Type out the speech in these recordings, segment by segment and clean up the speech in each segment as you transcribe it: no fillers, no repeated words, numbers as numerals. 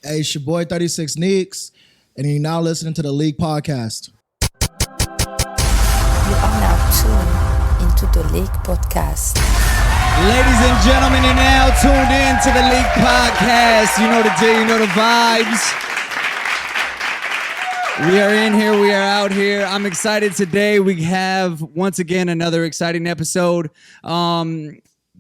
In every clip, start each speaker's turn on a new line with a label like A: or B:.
A: Hey, it's your boy 36 Neeks, and you're now listening to the LIQ podcast.
B: You are now tuned into the LIQ podcast.
C: Ladies and gentlemen, you're now tuned in to the LIQ podcast. You know the day, you know the vibes. We are in here, we are out here. I'm excited today. We have, once again, another exciting episode.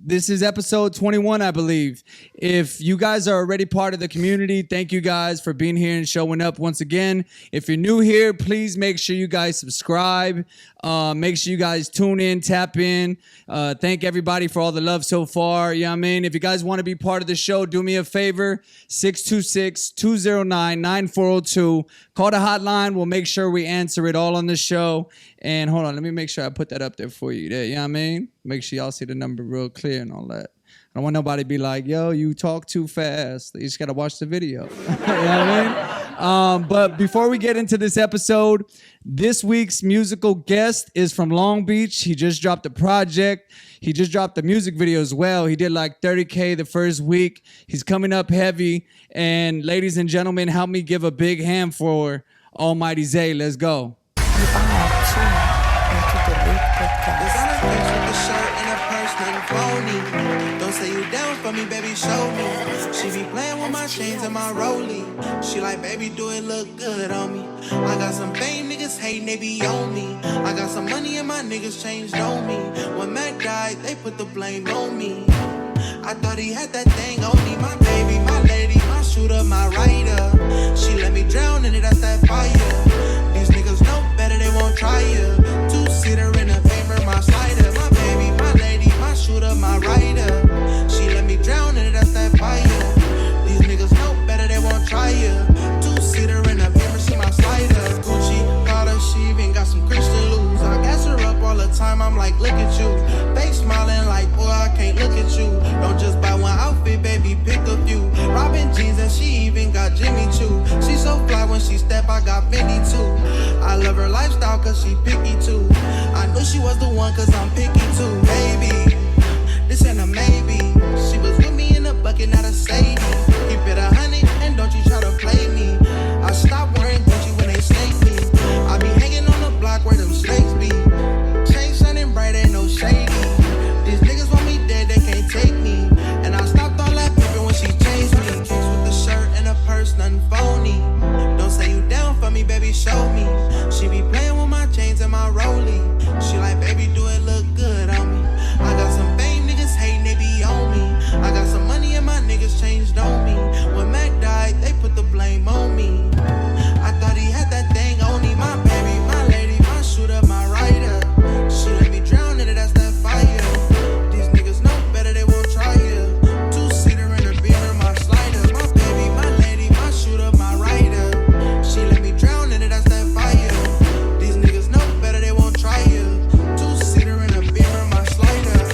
C: This is episode 21, I believe. If you guys are already part of the community, thank you guys for being here and showing up once again. If you're new here, please make sure you guys subscribe. Make sure you guys tune in, tap in. Thank everybody for all the love so far. You know what I mean? If you guys want to be part of the show, do me a favor. 626-209-9402. Call the hotline. We'll make sure we answer it all on the show. And hold on, let me make sure I put that up there for you. There, you know what I mean? Make sure y'all see the number real clear and all that. I don't want nobody to be like, yo, you talk too fast. You just got to watch the video. You know what I mean? But before we get into this episode, this week's musical guest is from Long Beach. He just dropped a project. He just dropped the music video as well. He did like 30K the first week. He's coming up heavy. And ladies and gentlemen, help me give a big hand for Almighty Zay. Let's go.
B: You are now tuned into the LIQ podcast.
D: Don't say you down for me, baby, show me. She be playing with my chains and my rollie. She like, baby, do it look good on me. I got some fame, niggas hating, they be on me. I got some money and my niggas changed on me. When Mac died, they put the blame on me. I thought he had that thing on me. My baby, my lady, my shooter, my rider. She let me drown in it, that's that fire. These niggas know better, they won't try ya. Two-seater in a Beamer, my slider. My baby, my lady, my shooter, my rider. She let me drown in it, that's that fire. These niggas know better, they won't try ya. Two-seater in a Beamer, she my slider. Gucci, Prada, she even got some Christian loos. I gas her up all the time, I'm like, look at you. Face smiling like, boy, I can't look at you. Don't just buy one outfit, baby, pick a few. Robin jeans and she even got Jimmy Choo. She so fly when she step, I got Fendi too. I love her lifestyle cause she picky too. I knew she was the one cause I'm picky too. Baby, this ain't a maybe. She was with me in the bucket, not a Sadie. Keep it 100 and don't you try to play me. I stop wearing Gucci when they snake me. I be hanging on the block where them snakes be. Chain shining bright, ain't no shady. These niggas want me dead, they can't take me. And I stopped all that pimpin' when she chased me. Kicks with the shirt and a purse, nothing phony. Don't say you down for me, baby, show me. She be playing with my chains and my rollie. She like, baby, do it look good on me. I got some fame, niggas hating, they be on me. I got some money and my niggas changed on me. When Mac died, they put the blame on me. I thought he had that thing on me. My baby, my lady, my shooter, my rider. She let me drown in it, that's that fire. These niggas know better, they won't try ya. Two-seater in a Beamer, my slider. My baby, my lady, my shooter, my rider. She let me drown in it, that's that fire. These niggas know better, they won't try ya. Two-seater in a Beamer, my slider.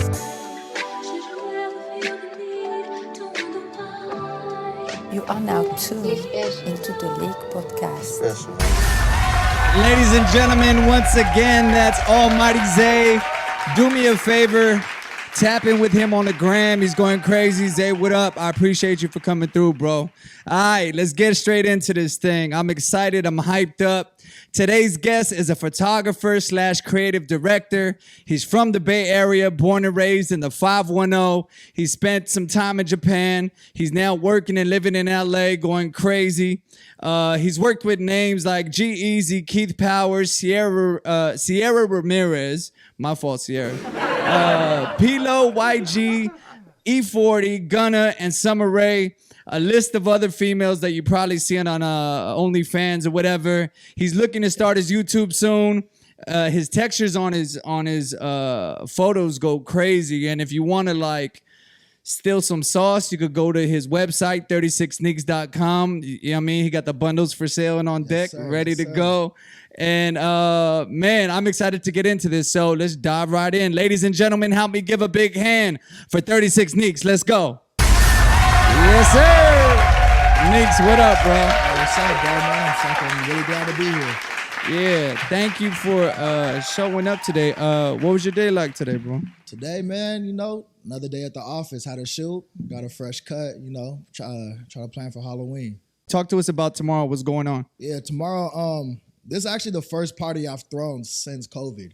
B: You are now tuned into the LIQ podcast.
C: Ladies and gentlemen, once again, that's Almighty Zay. Do me a favor, tap in with him on the gram. He's going crazy. Zay, what up? I appreciate you for coming through, bro. All right, let's get straight into this thing. I'm excited. I'm hyped up. Today's guest is a photographer / creative director. He's from the Bay Area, born and raised in the 510. He spent some time in Japan. He's now working and living in LA, going crazy. He's worked with names like G-Eazy, Keith Powers, CIERRA Ramirez. My fault, Sierra. Pilo, YG, E40, Gunna, and Summer Rae. A list of other females that you probably seen on OnlyFans or whatever. He's looking to start his YouTube soon. His textures on his photos go crazy. And if you want to like steal some sauce, you could go to his website, 36neeks.com. You know what I mean? He got the bundles for sale and on deck,
A: sir,
C: ready
A: yes,
C: to
A: sir.
C: go. And man, I'm excited to get into this. So let's dive right in. Ladies and gentlemen, help me give a big hand for 36 Neeks. Let's go. Yes, sir. Neeks, what up, bro?
A: Hey, what's up, bro, man? I'm really glad to be here.
C: Yeah, thank you for showing up today. What was your day like today, bro?
A: Today, man, you know, another day at the office. Had a shoot, got a fresh cut, you know, try to plan for Halloween.
C: Talk to us about tomorrow. What's going on?
A: Yeah, tomorrow. This is actually the first party I've thrown since COVID.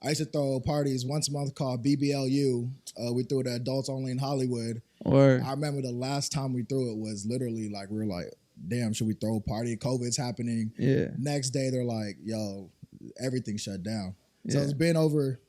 A: I used to throw parties once a month called BBLU. We threw it at Adults Only in Hollywood.
C: Or
A: I remember the last time we threw it was literally like, we were like, damn, should we throw a party? COVID's happening.
C: Yeah.
A: Next day, they're like, yo, everything shut down. So
C: Yeah.
A: it's been over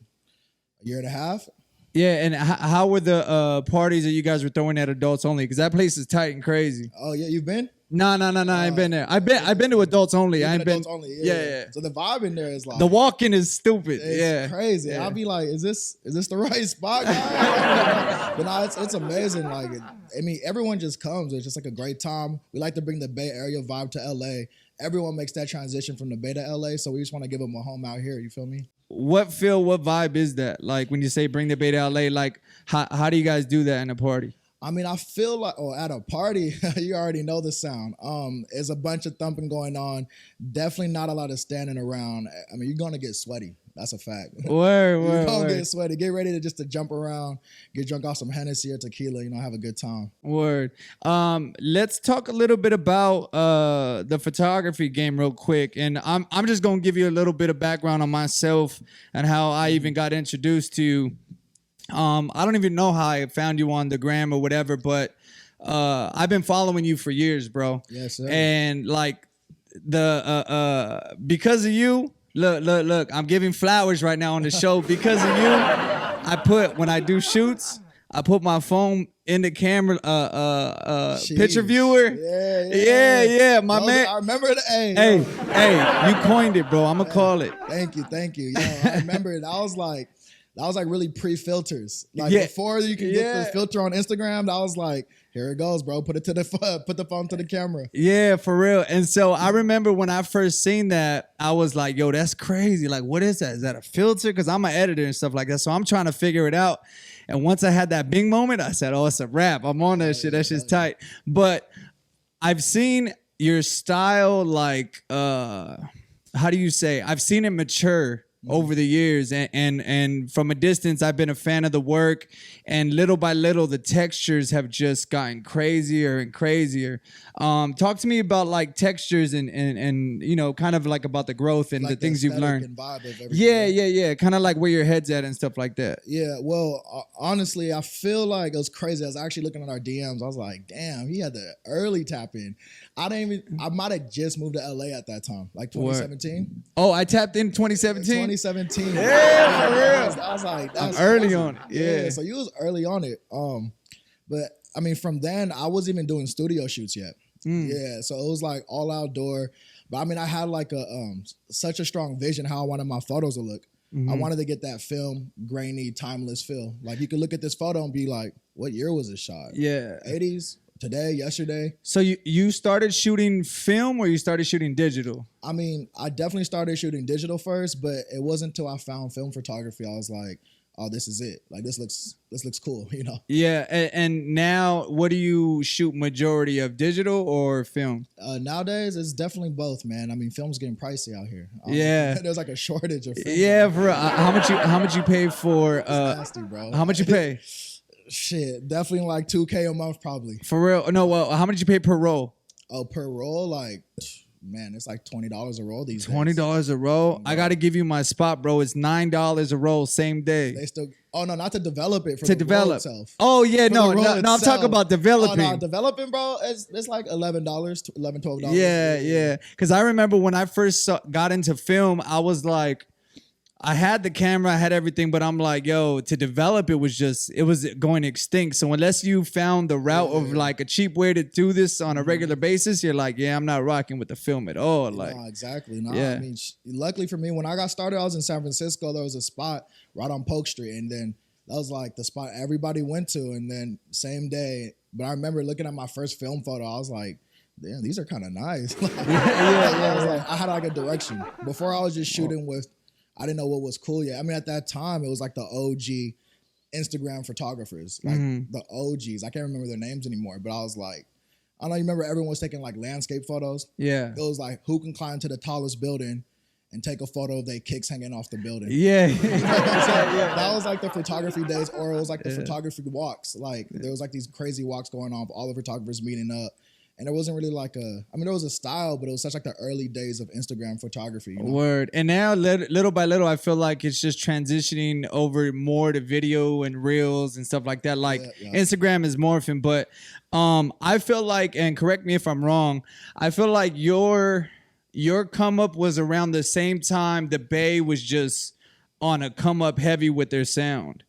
A: a year and a half.
C: Yeah, and how were the parties that you guys were throwing at Adults Only? Because that place is tight and crazy.
A: Oh, yeah, you've been?
C: No, I ain't been there. I've been to Adults Only. I ain't been.
A: Adults Only,
C: Yeah.
A: So the vibe in there is like,
C: The walk-in is stupid.
A: it's crazy.
C: Yeah.
A: I'll be like, is this the right spot, guys? But no, it's amazing. Like, I mean, everyone just comes. It's just like a great time. We like to bring the Bay Area vibe to LA. Everyone makes that transition from the Bay to LA, so we just want to give them a home out here. You feel me?
C: What vibe is that? Like when you say bring the Bay to LA, like how do you guys do that in a party?
A: I mean, I feel like, at a party, you already know the sound. There's a bunch of thumping going on. Definitely not a lot of standing around. I mean, you're gonna get sweaty. That's a fact. You're gonna get sweaty. Get ready to jump around, get drunk off some Hennessy or tequila. Have a good time.
C: Word. Let's talk a little bit about the photography game real quick, and I'm just gonna give you a little bit of background on myself and how I even got introduced to. I don't even know how I found you on the gram or whatever, but I've been following you for years, bro.
A: Yes, sir.
C: And like because of you, look, I'm giving flowers right now on the show. Because of you, when I do shoots, I put my phone in the camera picture viewer. Yeah. My man.
A: I remember the
C: Hey, you coined it, bro. I'm gonna call it.
A: Thank you. Yo, I remember it. That was like really pre-filters. Like before you could get the filter on Instagram, that was like, here it goes, bro. Put the phone to the camera.
C: Yeah, for real. And so I remember when I first seen that, I was like, yo, that's crazy. Like, what is that? Is that a filter? Because I'm an editor and stuff like that. So I'm trying to figure it out. And once I had that bing moment, I said, oh, it's a wrap. I'm on that shit. That shit's tight. But I've seen your style, like, how do you say? I've seen it mature over the years, and from a distance, I've been a fan of the work, and little by little, the textures have just gotten crazier and crazier. Talk to me about like textures and kind of like about the growth and
A: Like
C: the things you've learned.
A: And vibe of everything.
C: Yeah. Kind of like where your head's at and stuff like that.
A: Yeah, well, honestly, I feel like it was crazy. I was actually looking at our DMs. I was like, damn, he had the early tap in. I might have just moved to LA at that time, like 2017.
C: Oh, I tapped in 2017?
A: 2017.
C: Yeah, for real.
A: I was like,
C: I'm
A: that's
C: early
A: crazy.
C: on it. Yeah.
A: So you was early on it. But I mean, from then, I wasn't even doing studio shoots yet. Yeah, so it was like all outdoor. But I mean, I had like such a strong vision how I wanted my photos to look. I wanted to get that film, grainy, timeless feel. Like you could look at this photo and be like, what year was it shot?
C: Yeah.
A: 80s? Today? Yesterday?
C: So you started shooting film or you started shooting digital?
A: I mean, I definitely started shooting digital first, but it wasn't until I found film photography, I was like, oh, this is it. Like this looks cool,
C: Yeah, and now what do you shoot majority of, digital or film?
A: Nowadays, it's definitely both, man. I mean, film's getting pricey out here.
C: Yeah.
A: There's like a shortage of film.
C: Yeah, for real. How much you pay for?
A: It's nasty, bro.
C: How much you pay?
A: Shit, definitely like $2K a month, probably.
C: For real? No, well, how much you pay per roll?
A: Oh, per roll, like, man, it's like $20 a roll these days.
C: $20 a roll? I got to give you my spot, bro. It's $9 a roll, same day.
A: They still, oh no, not to develop it, for
C: To
A: the
C: develop.
A: roll itself.
C: Oh, yeah,
A: For
C: no,
A: the roll
C: I'm talking
A: itself.
C: about developing.
A: Oh, no, developing, bro, it's like $11, $12.
C: Yeah. Because I remember when I first got into film, I was like, I had the camera, I had everything, but I'm like, yo, to develop it was going extinct. So unless you found the route of like a cheap way to do this on a regular basis, you're like, yeah, I'm not rocking with the film at all. Like,
A: no, exactly. No,
C: yeah.
A: I mean, luckily for me, when I got started, I was in San Francisco. There was a spot right on Polk Street, and then that was like the spot everybody went to. And then same day, but I remember looking at my first film photo, I was like, damn, these are kind of nice. I had like a direction. Before I was just shooting with, I didn't know what was cool yet. I mean, at that time, it was like the OG Instagram photographers, like the OGs. I can't remember their names anymore, but I was like, I don't know, you remember everyone was taking like landscape photos?
C: Yeah.
A: It was like, who can climb to the tallest building and take a photo of their kicks hanging off the building?
C: Yeah.
A: That was like the photography days, or it was like the photography walks. Like there was like these crazy walks going on, all the photographers meeting up. And there wasn't really like there was a style, but it was such like the early days of Instagram photography. You know?
C: Word. And now, little by little, I feel like it's just transitioning over more to video and reels and stuff like that. Like Instagram is morphing, but I feel like, and correct me if I'm wrong, I feel like your come up was around the same time the Bay was just on a come up heavy with their sound.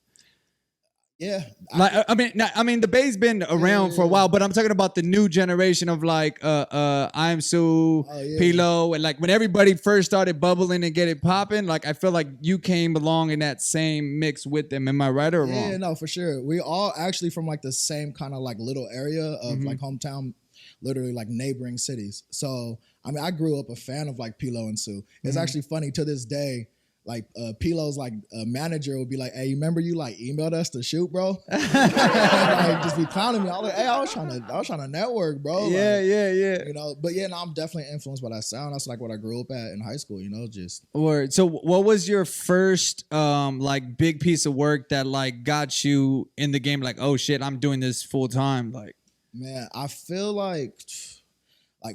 A: Yeah,
C: I mean, the Bay's been around for a while, but I'm talking about the new generation of like, I'm Sue, Pilo, and like when everybody first started bubbling and get it popping. Like I feel like you came along in that same mix with them. Am I right or wrong?
A: Yeah, no, for sure. We all actually from like the same kind of like little area of like hometown, literally like neighboring cities. So I mean, I grew up a fan of like Pilo and Sue. It's actually funny to this day. Like Pilo's like manager would be like, "Hey, you remember you like emailed us to shoot, bro?" Like just be clowning me. I was like, "Hey, I was trying to network, bro."
C: Yeah,
A: like,
C: yeah.
A: You know, but yeah, no, I'm definitely influenced by that sound. That's like what I grew up at in high school. You know, just
C: Word. So, what was your first like big piece of work that like got you in the game? Like, oh shit, I'm doing this full time. Like,
A: man, I feel like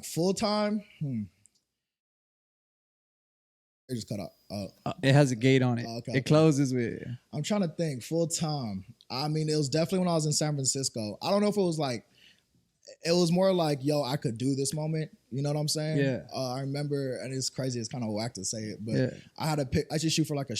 A: full time. It just cut off.
C: It has a gate on it.
A: Okay,
C: it closes with.
A: I'm trying to think. Full time. I mean, it was definitely when I was in San Francisco. I don't know if it was like. It was more like, yo, I could do this moment. You know what I'm saying?
C: Yeah.
A: I remember, and it's crazy. It's kind of whack to say it, but I had to pick. I should shoot for like a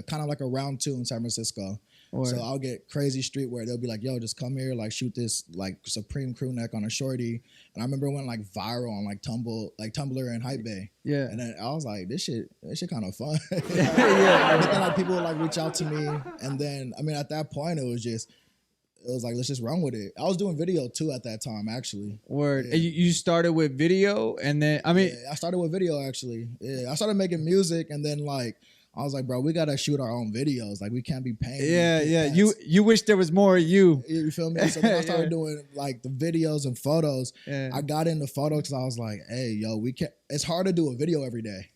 A: kind of like a round 2 in San Francisco. So I'll get crazy streetwear. They'll be like, yo, just come here, like shoot this like Supreme crew neck on a shorty. And I remember it went like viral on like Tumblr and Hypebae. Yeah. And then I was like, this shit kind of fun. But then like people would like reach out to me. And then, I mean, at that point, it was like, let's just run with it. I was doing video too at that time, actually.
C: Word. Yeah. You started with video and then, I mean.
A: Yeah, I started with video, actually. Yeah, I started making music and then like, I was like, bro, we got to shoot our own videos. Like, we can't be paying.
C: Yeah. You wish there was more of you.
A: You feel me? So then I started doing like the videos and photos. Yeah. I got into photos because I was like, hey, yo, it's hard to do a video every day.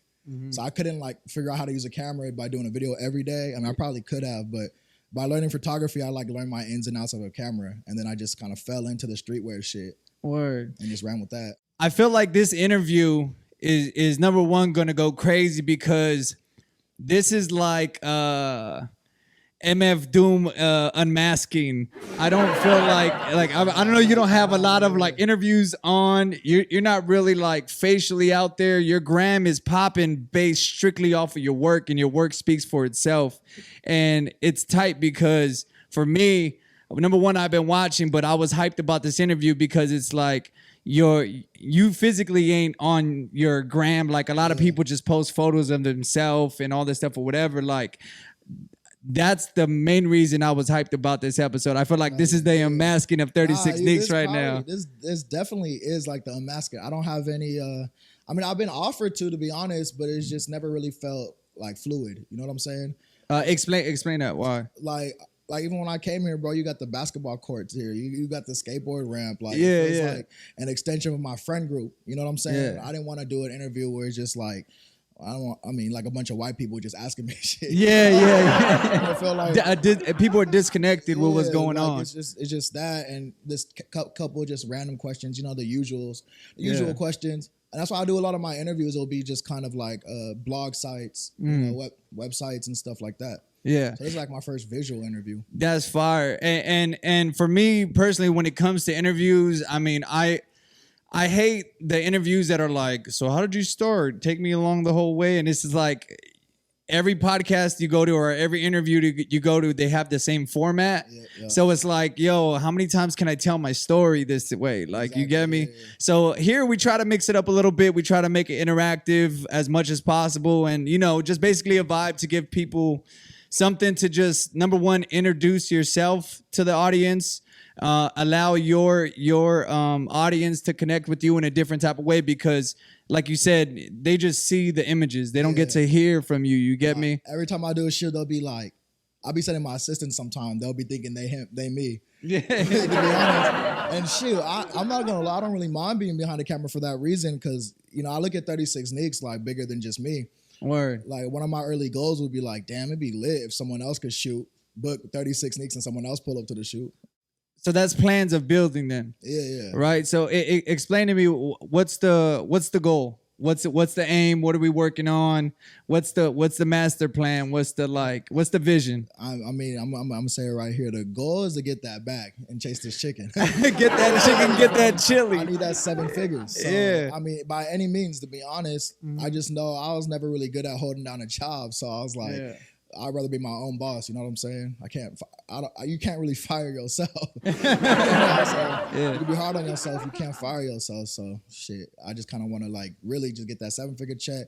A: So I couldn't like figure out how to use a camera by doing a video every day. I mean, I probably could have, but by learning photography, I like learned my ins and outs of a camera. And then I just kind of fell into the streetwear shit. Word. And just ran with that.
C: I feel like this interview is number one going to go crazy because this is like MF Doom unmasking. I don't feel like I don't know. You don't have a lot of like interviews on. You're not really like facially out there. Your gram is popping based strictly off of your work, and your work speaks for itself. And it's tight because for me, number one, I've been watching, but I was hyped about this interview because it's like you physically ain't on your gram. Like a lot of people just post photos of themselves and all this stuff or whatever. Like that's the main reason I was hyped about this episode. I feel like this is the unmasking of 36 Nicks right now.
A: This definitely is like the unmasking. I don't have any, I mean, I've been offered to be honest, but it's just never really felt like fluid. You know what I'm saying?
C: Explain that. Why?
A: Like even when I came here, bro, you got the basketball courts here. You got the skateboard ramp. Like it feels like an extension of my friend group. You know what I'm saying? I didn't want to do an interview where it's just like like a bunch of white people just asking me shit. I feel like
C: people are disconnected with what's going on.
A: It's just that, and this couple just random questions. You know, the usual questions. And that's why I do a lot of my interviews. It'll be just kind of like blog sites, you know, websites and stuff like that. Yeah. So it's like my first visual interview.
C: That's fire. And for me personally, when it comes to interviews, I mean, I hate the interviews that are like, so how did you start? Take me along the whole way. And this is like every podcast you go to or every interview you go to, they have the same format. So it's like, yo, how many times can I tell my story this way? Like, you get me? Yeah. So here we try to mix it up a little bit. We try to make it interactive as much as possible. And, you know, just basically a vibe to give people something to just, number one, introduce yourself to the audience. Allow your audience to connect with you in a different type of way because, like you said, they just see the images. They don't get to hear from you. You get me?
A: Every time I do a shoot, they'll be like, I'll be sending my assistants sometime. They'll be thinking they me. Yeah. To be honest. And shoot, I'm not gonna lie. I don't really mind being behind the camera for that reason because, you know, I look at 36 Nicks like bigger than just me.
C: Word.
A: Like one of my early goals would be like, damn, it'd be lit if someone else could shoot, book 36 Nicks and someone else pull up to the shoot.
C: So that's plans of building then.
A: Yeah.
C: Right. So explain to me what's the goal? What's the aim? What are we working on? What's the master plan? What's the vision?
A: I'm gonna say it right here. The goal is to get that back and chase this chicken.
C: Get that chicken, get that chili.
A: I need that 7 figures. So,
C: Yeah.
A: I mean, by any means, to be honest, I just know I was never really good at holding down a job. So I was like, I'd rather be my own boss. You know what I'm saying? You can't really fire yourself. You can be hard on yourself. You can't fire yourself. So shit, I just kind of want to like really just get that 7-figure check,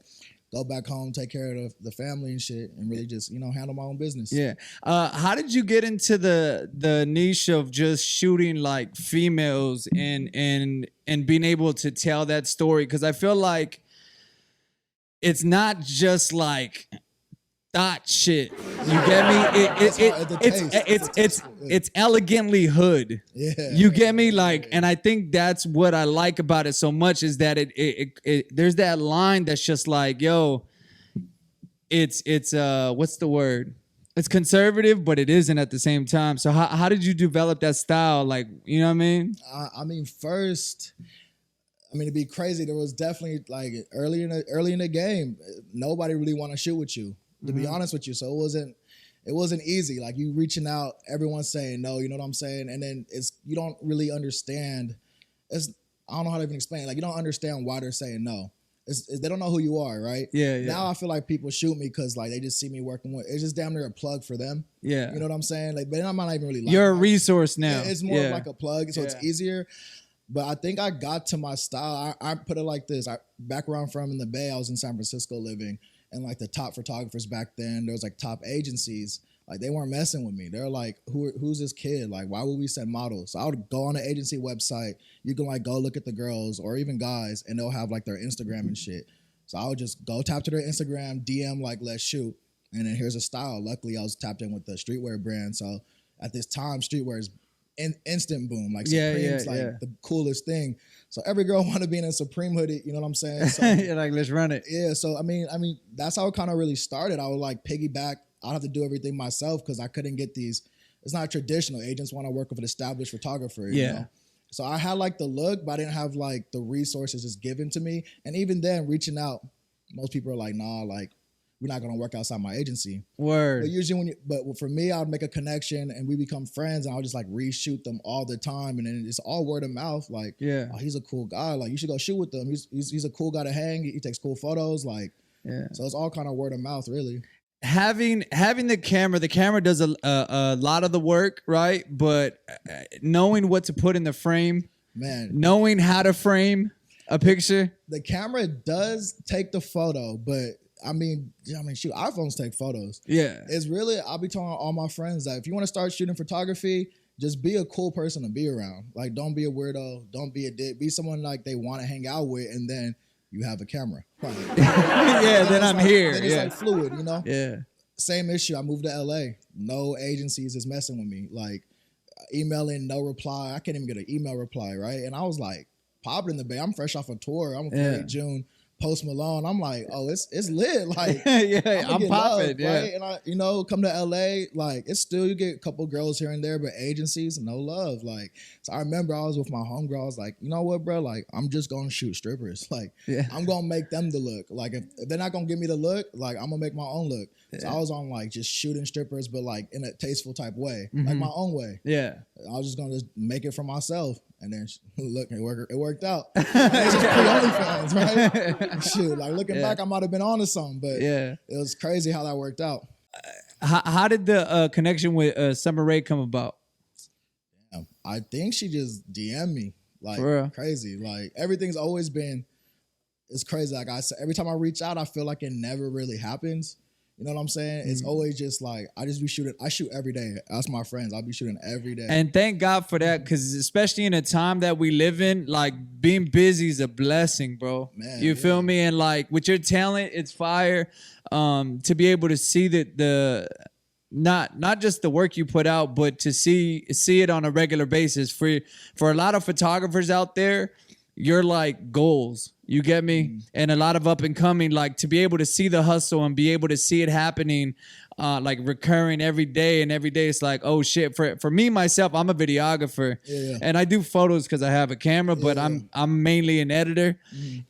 A: go back home, take care of the family and shit, and really just, you know, handle my own business.
C: Yeah. How did you get into the niche of just shooting like females and being able to tell that story? Because I feel like it's not just like thought shit. You get me? It's elegantly hood.
A: Yeah.
C: You get me? Like, and I think that's what I like about it so much is that it there's that line that's just like, yo, it's what's the word? It's conservative, but it isn't at the same time. So how did you develop that style? Like, you know what I mean?
A: I mean, first, to be crazy, there was definitely like early in the game, nobody really want to shoot with you, to be honest with you. So it wasn't easy. Like you reaching out, everyone's saying no, you know what I'm saying? And then you don't really understand. I don't know how to even explain it. Like you don't understand why they're saying no. They don't know who you are, right?
C: Yeah.
A: Now I feel like people shoot me because like they just see me working with. It's just damn near a plug for them.
C: Yeah.
A: You know what I'm saying? Like, but I'm not even really. Like
C: You're a resource now.
A: It's more of like a plug, so it's easier. But I think I got to my style. I put it like this. Back where I'm from in the Bay, I was in San Francisco living, and like the top photographers back then, there was like top agencies. Like they weren't messing with me. They're like, who's this kid? Like, why would we send models? So I would go on the agency website. You can like go look at the girls or even guys, and they'll have like their Instagram and shit. So I would just go tap to their Instagram, DM like, let's shoot. And then here's a style. Luckily, I was tapped in with the streetwear brand. So at this time, streetwear is instant boom. Like Supreme's like the coolest thing. So every girl want to be in a Supreme hoodie. You know what I'm saying? So,
C: You're like, let's run it.
A: Yeah. So I mean, that's how it kind of really started. I would like piggyback. I'd have to do everything myself because I couldn't get these. It's not traditional. Agents want to work with an established photographer. You know? So I had like the look, but I didn't have like the resources just given to me. And even then, reaching out, most people are like, nah, like we're not gonna work outside my agency.
C: Word.
A: But usually but for me, I would make a connection and we become friends, and I'll just like reshoot them all the time, and then it's all word of mouth. Like, oh, he's a cool guy. Like, you should go shoot with him. He's a cool guy to hang. He takes cool photos. Like, so it's all kind of word of mouth, really.
C: Having the camera does a lot of the work, right? But knowing what to put in the frame,
A: man,
C: knowing how to frame a picture.
A: The camera does take the photo, but I mean, shoot, iPhones take photos. Yeah. It's really, I'll be telling all my friends that if you want to start shooting photography, just be a cool person to be around. Like, don't be a weirdo. Don't be a dick. Be someone like they want to hang out with, and then you have a camera. Right.
C: Then I'm like, here.
A: Then it's like fluid, you know?
C: Yeah.
A: Same issue. I moved to LA. No agencies is messing with me. Like, emailing, no reply. I can't even get an email reply, right? And I was like, popping in the Bay. I'm fresh off a tour. I'm a June. Post Malone, I'm like, oh, it's lit. Like, I'm popping, right? And I, come to LA, like, it's still, you get a couple girls here and there, but agencies, no love. Like, so I remember I was with my homegirl. I was like, you know what, bro? Like, I'm just gonna shoot strippers. Like, I'm gonna make them the look. Like, if they're not gonna give me the look, like, I'm gonna make my own look. So I was on like just shooting strippers, but like in a tasteful type way, like my own way. Yeah, I was just gonna make it for myself. And then look, it worked out. It's just pre-OnlyFans, right? Shoot, like looking back, I might have been on to something, but it was crazy how that worked out.
C: How did the connection with Summer Rae come about?
A: I think she just DM'd me, like crazy. Like everything's always been, it's crazy. Like I said, every time I reach out, I feel like it never really happens. You know what I'm saying? It's always just like, I shoot every day. That's my friends. I'll be shooting every day.
C: And thank God for that, because especially in a time that we live in, like being busy is a blessing, bro. Man, you feel me? And like with your talent, it's fire. To be able to see the not just the work you put out, but to see it on a regular basis. For a lot of photographers out there, you're like goals. You get me? And a lot of up and coming, like to be able to see the hustle and be able to see it happening, like recurring every day. And every day it's like, oh shit. For me, myself, I'm a videographer and I do photos because I have a camera, but I'm mainly an editor.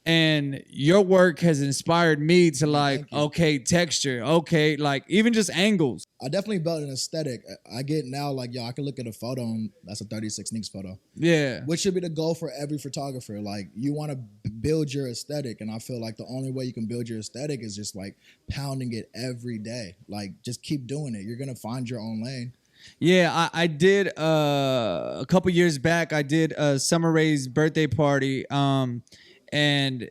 C: And your work has inspired me to like, okay, texture, okay, like even just angles.
A: I definitely built an aesthetic. I get now like, yo, I can look at a photo and that's a 36 Sneaks photo.
C: Yeah.
A: Which should be the goal for every photographer. Like you want to build your aesthetic. And I feel like the only way you can build your aesthetic is just like pounding it every day. Like just keep doing it. You're going to find your own lane.
C: Yeah, I did a couple years back, I did a Summer Rae's birthday party. And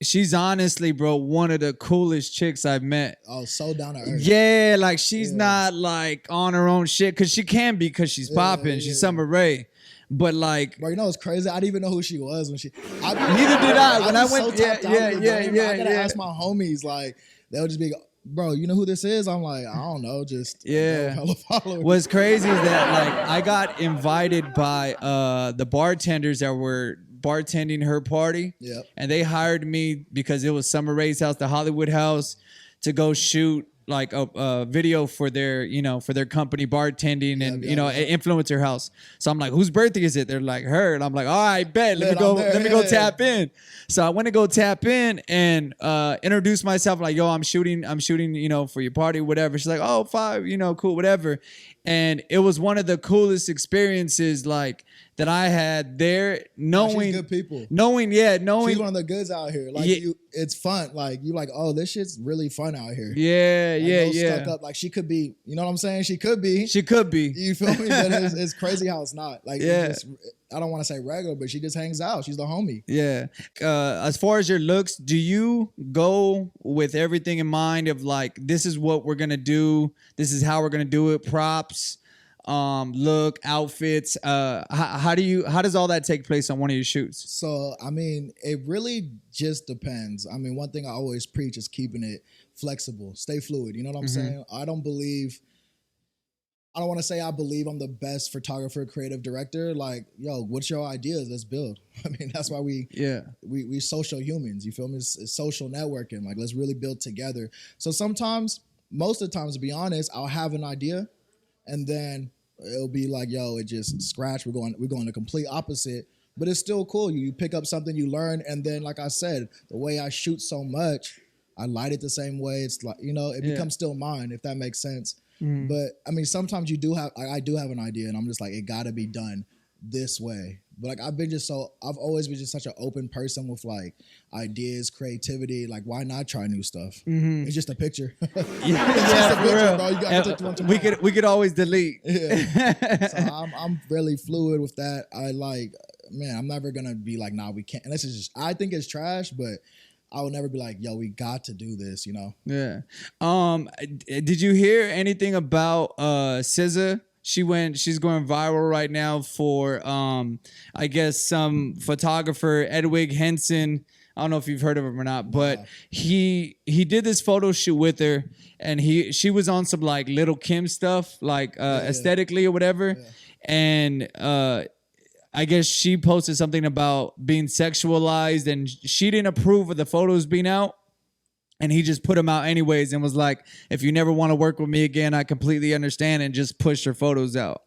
C: she's honestly, bro, one of the coolest chicks I've met.
A: Oh, so down to earth.
C: Yeah, like she's not like on her own shit because she can be because she's popping. She's Summer Rae. But like,
A: bro, you know what's crazy? I didn't even know who she was when she.
C: Neither did I. When I went,
A: I gotta ask my homies. Like they'll just be, bro, you know who this is? I'm like, I don't know. Just
C: What's crazy is that like I got invited by the bartenders that were bartending her party.
A: Yep.
C: And they hired me because it was Summer Rae's house, the Hollywood house, to go shoot like a video for their, you know, for their company bartending and, you know, influencer house. So I'm like, whose birthday is it? They're like, her. And I'm like, all right, bet. Let me go tap in. So I went to go tap in and introduce myself like, yo, I'm shooting, you know, for your party, whatever. She's like, oh, 5, you know, cool, whatever. And it was one of the coolest experiences like that I had there, knowing
A: good people.
C: Knowing
A: she's one of the goods out here. Like it's fun. Like you like, oh, this shit's really fun out here.
C: Yeah.
A: Stuck up. Like she could be, you know what I'm saying? She could be. You feel me? But it's crazy how it's not. Like I don't want to say regular, but she just hangs out. She's the homie.
C: Yeah. As far as your looks, do you go with everything in mind of like, this is what we're gonna do, this is how we're gonna do it, props, look, outfits? How does all that take place on one of your shoots?
A: So I mean, it really just depends. I mean, one thing I always preach is keeping it flexible, stay fluid. You know what I'm saying? I don't want to say I believe I'm the best photographer, creative director. Like, yo, what's your ideas? Let's build. I mean, that's why we social humans. You feel me? It's social networking. Like, let's really build together. So sometimes, most of the times, to be honest, I'll have an idea, and then it'll be like, yo, it just scratch. We're going the complete opposite. But it's still cool. You pick up something, you learn, and then, like I said, the way I shoot so much, I light it the same way. It's like, you know, it becomes still mine, if that makes sense. But I mean, sometimes I do have an idea and I'm just like, it gotta be done this way. But like, I've always been just such an open person with like ideas, creativity. Like, why not try new stuff? It's just a picture. It's just a picture, bro. You gotta take one tomorrow.
C: We could always delete.
A: So I'm really fluid with that. I'm never gonna be like, nah, we can't. And I think it's trash, but I will never be like, yo, we got to do this, you know?
C: Yeah. Did you hear anything about Scizza? She's going viral right now for I guess some photographer, Edwig Henson. I don't know if you've heard of him or not, but he did this photo shoot with her, and she was on some like Little Kim stuff, like aesthetically or whatever. And I guess she posted something about being sexualized, and she didn't approve of the photos being out. And he just put them out anyways and was like, if you never want to work with me again, I completely understand, and just pushed her photos out.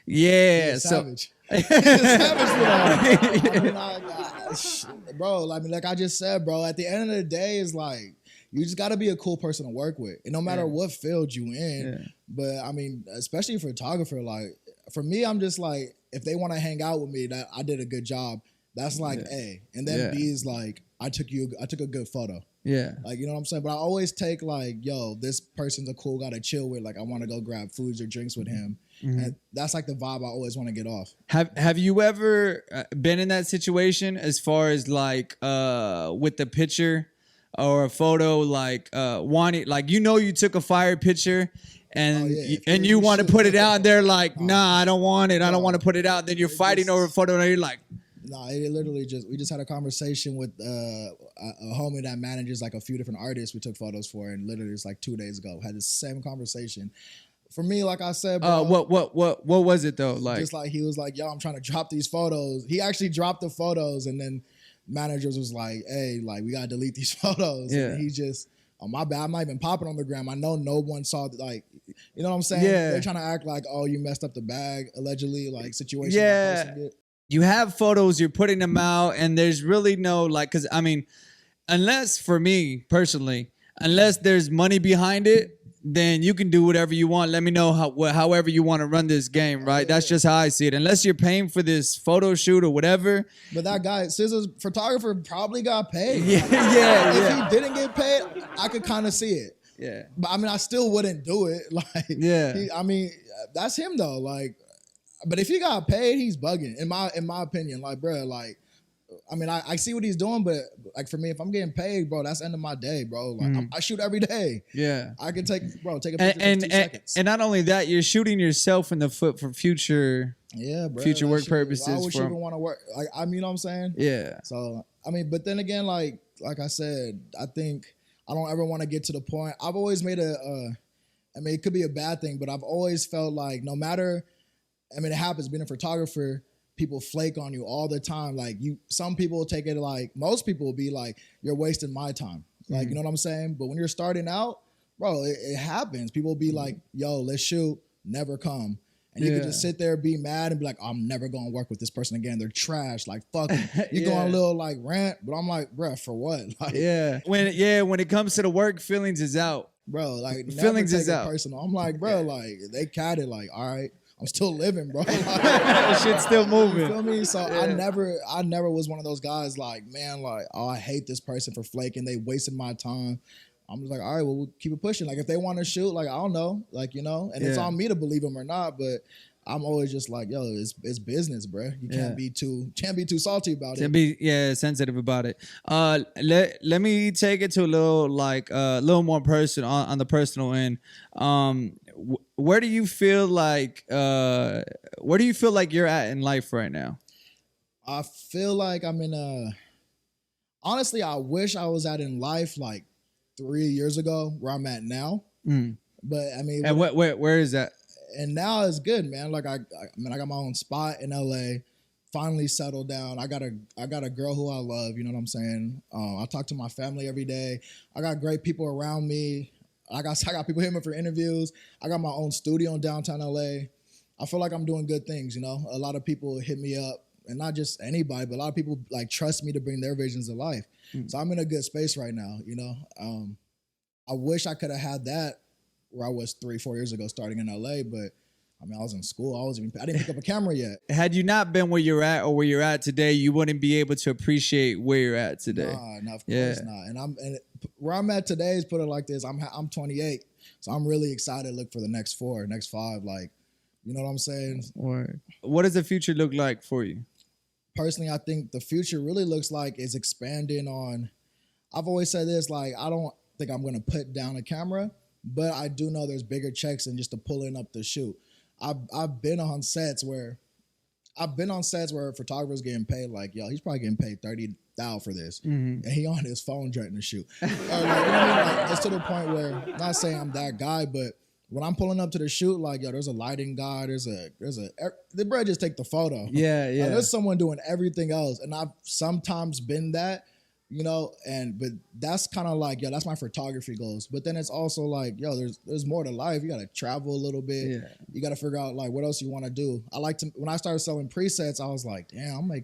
C: Yeah.
A: Savage. He's a savage for that. Bro, I mean, like I just said, bro, at the end of the day, it's like, you just got to be a cool person to work with. And no matter what field you in. But I mean, especially for a photographer, like for me, I'm just like, if they want to hang out with me, that I did a good job. That's like A. And then B is like, I took a good photo.
C: Yeah.
A: Like, you know what I'm saying? But I always take like, yo, this person's a cool guy to chill with. Like, I want to go grab foods or drinks with him. And that's like the vibe I always want to get off.
C: Have you ever been in that situation as far as like with the picture or a photo, like wanting, like, you know, you took a fire picture and you want to put it out, and they're like, nah, I don't want it. I don't want to put it out. Then you're fighting over a photo, and you're like,
A: nah, it literally we just had a conversation with a homie that manages like a few different artists we took photos for, and literally it's like 2 days ago had the same conversation. For me, like I said, bro,
C: what was it though? Like,
A: just like he was like, yo, I'm trying to drop these photos. He actually dropped the photos, and then managers was like, hey, like we gotta delete these photos.
C: Yeah.
A: And he just, oh my bad, I'm not even popping on the gram. I know no one saw like, you know what I'm saying?
C: Yeah.
A: They're trying to act like, oh, you messed up the bag, allegedly, like situation.
C: Yeah. You have photos, you're putting them out, and there's really no like, because I mean, unless for me personally, unless there's money behind it, then you can do whatever you want. Let me know however you want to run this game, right? That's just how I see it. Unless you're paying for this photo shoot or whatever.
A: But that guy, Scizza's photographer, probably got paid.
C: Yeah.
A: If he didn't get paid, I could kind of see it.
C: Yeah.
A: But I mean, I still wouldn't do it. Like,
C: Yeah.
A: I mean, that's him though. Like, but if he got paid, he's bugging. In my opinion, like, bro, like, I mean, I see what he's doing, but like for me, if I'm getting paid, bro, that's the end of my day, bro. Like I shoot every day.
C: Yeah.
A: I can take a picture in 2 seconds.
C: And not only that, you're shooting yourself in the foot for future future work purposes.
A: Why would you even want to work? Like, I mean, you know what I'm saying?
C: Yeah.
A: So, I mean, but then again, like I said, I think I don't ever want to get to the point. I've always made I mean, it could be a bad thing, but I've always felt like no matter, I mean, it happens being a photographer, people flake on you all the time. Like some people will take it like, most people will be like, you're wasting my time. Like, you know what I'm saying? But when you're starting out, bro, it happens. People will be like, yo, let's shoot, never come. And you can just sit there, be mad and be like, I'm never going to work with this person again. They're trash. Like, fuck it. You go on a little like rant, but I'm like, bruh, for what? Like,
C: when it comes to the work, feelings is out.
A: Bro, like
C: feelings is out.
A: Personal. I'm like, bro, like they catted, like, all right, I'm still living, bro.
C: Like, shit's still moving.
A: You feel me? So I never was one of those guys like, man, like, oh, I hate this person for flaking. They wasted my time. I'm just like, all right, well, we'll keep it pushing. Like, if they want to shoot, like, I don't know, like, you know, and it's on me to believe them or not. But I'm always just like, yo, it's business, bro. You can't be too salty about it.
C: Can't be sensitive about it. Let me take it to a little more personal on the personal end. Where do you feel like you're at in life right now?
A: I feel like I'm in honestly, I wish I was at in life like 3 years ago where I'm at now. But I mean,
C: and where is that?
A: And now it's good, man. Like I got my own spot in LA. Finally settled down. I got a girl who I love. You know what I'm saying? I talk to my family every day. I got great people around me. I got people hitting me for interviews. I got my own studio in downtown LA. I feel like I'm doing good things. You know, a lot of people hit me up, and not just anybody, but a lot of people like trust me to bring their visions to life. So I'm in a good space right now. You know, I wish I could have had that where I was 3-4 years ago starting in LA, but I mean, I was in school. I didn't pick up a camera yet.
C: Had you not been where you're at or where you're at today, you wouldn't be able to appreciate where you're at today.
A: Nah, of course not. And where I'm at today is, put it like this, I'm 28, so I'm really excited to look for the next 5. Like, you know what I'm saying?
C: What does the future look like for you?
A: Personally, I think the future really looks like is expanding on. I've always said this, like, I don't think I'm gonna put down a camera, but I do know there's bigger checks than just to pulling up the shoot. I've been on sets where photographers getting paid like, yo, he's probably getting paid $30,000 for this, and he on his phone trying to shoot. Like, you know what I mean? Like, it's to the point where, not saying I'm that guy, but when I'm pulling up to the shoot, like, yo, there's a lighting guy, the bro just take the photo.
C: Yeah.
A: Like, there's someone doing everything else, and I've sometimes been that. You know, but that's kind of like, yo, that's my photography goals. But then it's also like, yo, there's more to life. You got to travel a little bit. Yeah. You got to figure out like what else you want to do. When I started selling presets, I was like, damn, I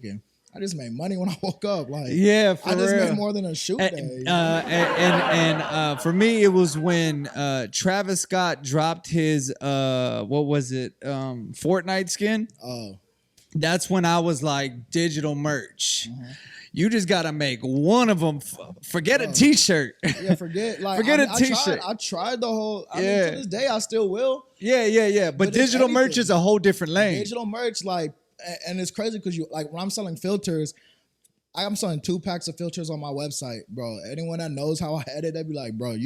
A: just made money when I woke up. Like,
C: yeah, for real.
A: I just made more than a shoot day. You know?
C: And for me, it was when Travis Scott dropped his Fortnite skin.
A: Oh,
C: that's when I was like, digital merch. You just gotta make one of them. Forget a T-shirt.
A: Yeah, forget a T-shirt. I tried the whole. I mean, to this day, I still will.
C: Yeah. But digital merch is a whole different lane.
A: Digital merch, like, and it's crazy because when I'm selling filters, I'm selling 2 packs of filters on my website, bro. Anyone that knows how I edit, they'd be like, bro,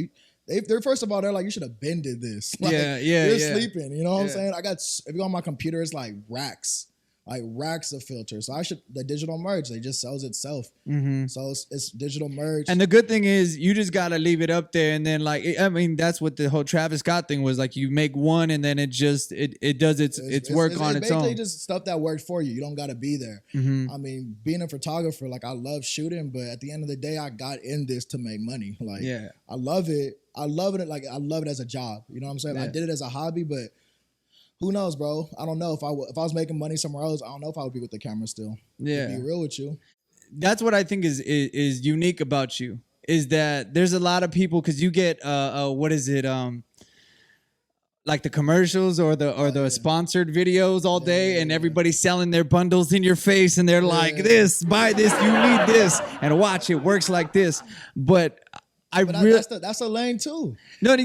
A: they're first of all, they're like, you should have bended this. Like, you're sleeping. You know what I'm saying? If you go on my computer, it's like racks like racks of filters. So the digital merch, they just sells itself. So it's digital merch.
C: And the good thing is you just got to leave it up there. And then like, I mean, that's what the whole Travis Scott thing was like. You make one and then it just, it does its work on its own.
A: Basically just stuff that worked for you. You don't got to be there. I mean, being a photographer, like I love shooting, but at the end of the day, I got in this to make money. Like I love it. I love it. Like I love it as a job. You know what I'm saying? I did it as a hobby, but who knows, bro? I don't know if I was making money somewhere else. I don't know if I would be with the camera still. Yeah, to be real with you.
C: That's what I think is unique about you is that there's a lot of people because you get what is it like the commercials or the sponsored videos all day and everybody's selling their bundles in your face and they're like this, buy this, you need this, and watch it works like this, but that's a lane too. No, I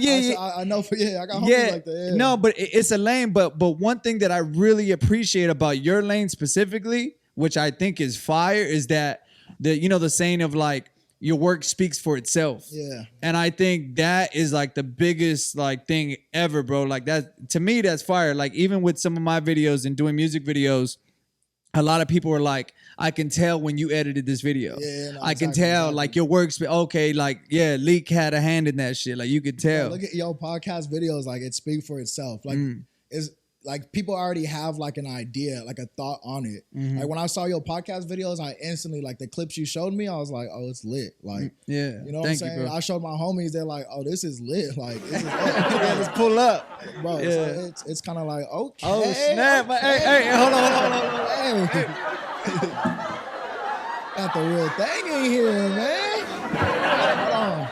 C: know. I got homies like that. No, but it's a lane. But one thing that I really appreciate about your lane specifically, which I think is fire, is that the saying of like your work speaks for itself. Yeah. And I think that is like the biggest like thing ever, bro. Like that to me, that's fire. Like even with some of my videos and doing music videos, a lot of people are like, I can tell when you edited this video. Yeah, no, I can tell like your work's okay. Like, LIQ had a hand in that shit. Like you could tell.
A: Look at your podcast videos. Like it speaks for itself. Like it's like people already have like an idea, like a thought on it. Like when I saw your podcast videos, I instantly like the clips you showed me. I was like, oh, it's lit. Like, you know what I'm saying? I showed my homies. They're like, oh, this is lit. Like, this is
C: let's pull up,
A: bro. So it's kind of like, okay.
C: Oh snap! Hey, hold on.
A: Hey. Got the real thing in here, man. Hold on.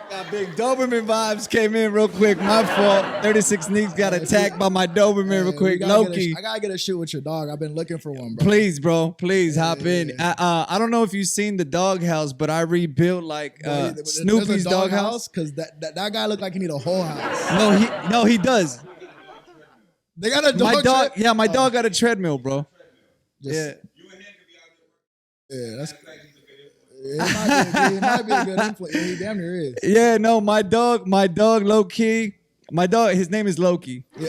C: Got big Doberman vibes came in real quick. My fault. 36 Sneaks got attacked by my Doberman real quick. Loki.
A: I gotta get a shoot with your dog. I've been looking for one, bro.
C: Please, bro. Please hop in. I don't know if you've seen the doghouse, but I rebuilt like Snoopy's doghouse.
A: Because that guy looked like he need a whole house.
C: No, he does.
A: They got a dog.
C: My dog got a treadmill, bro. Yeah,
A: that's. It might be a good influence. Yeah, he damn near is.
C: Yeah, no, my dog, low key. My dog, his name is Loki. Yeah,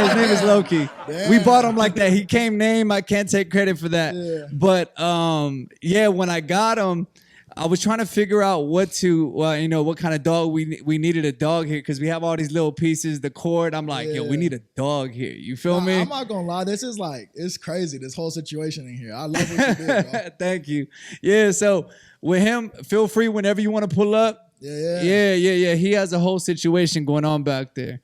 C: his name is Loki. Damn. We bought him like that. He came named. I can't take credit for that. Yeah. But when I got him, I was trying to figure out what kind of dog we needed a dog here because we have all these little pieces, the cord. I'm like, yo, we need a dog here. You feel me?
A: I'm not gonna lie, this is like it's crazy. This whole situation in here. I love what you did, bro.
C: Thank you. Yeah. So with him, feel free whenever you want to pull up. Yeah. He has a whole situation going on back there.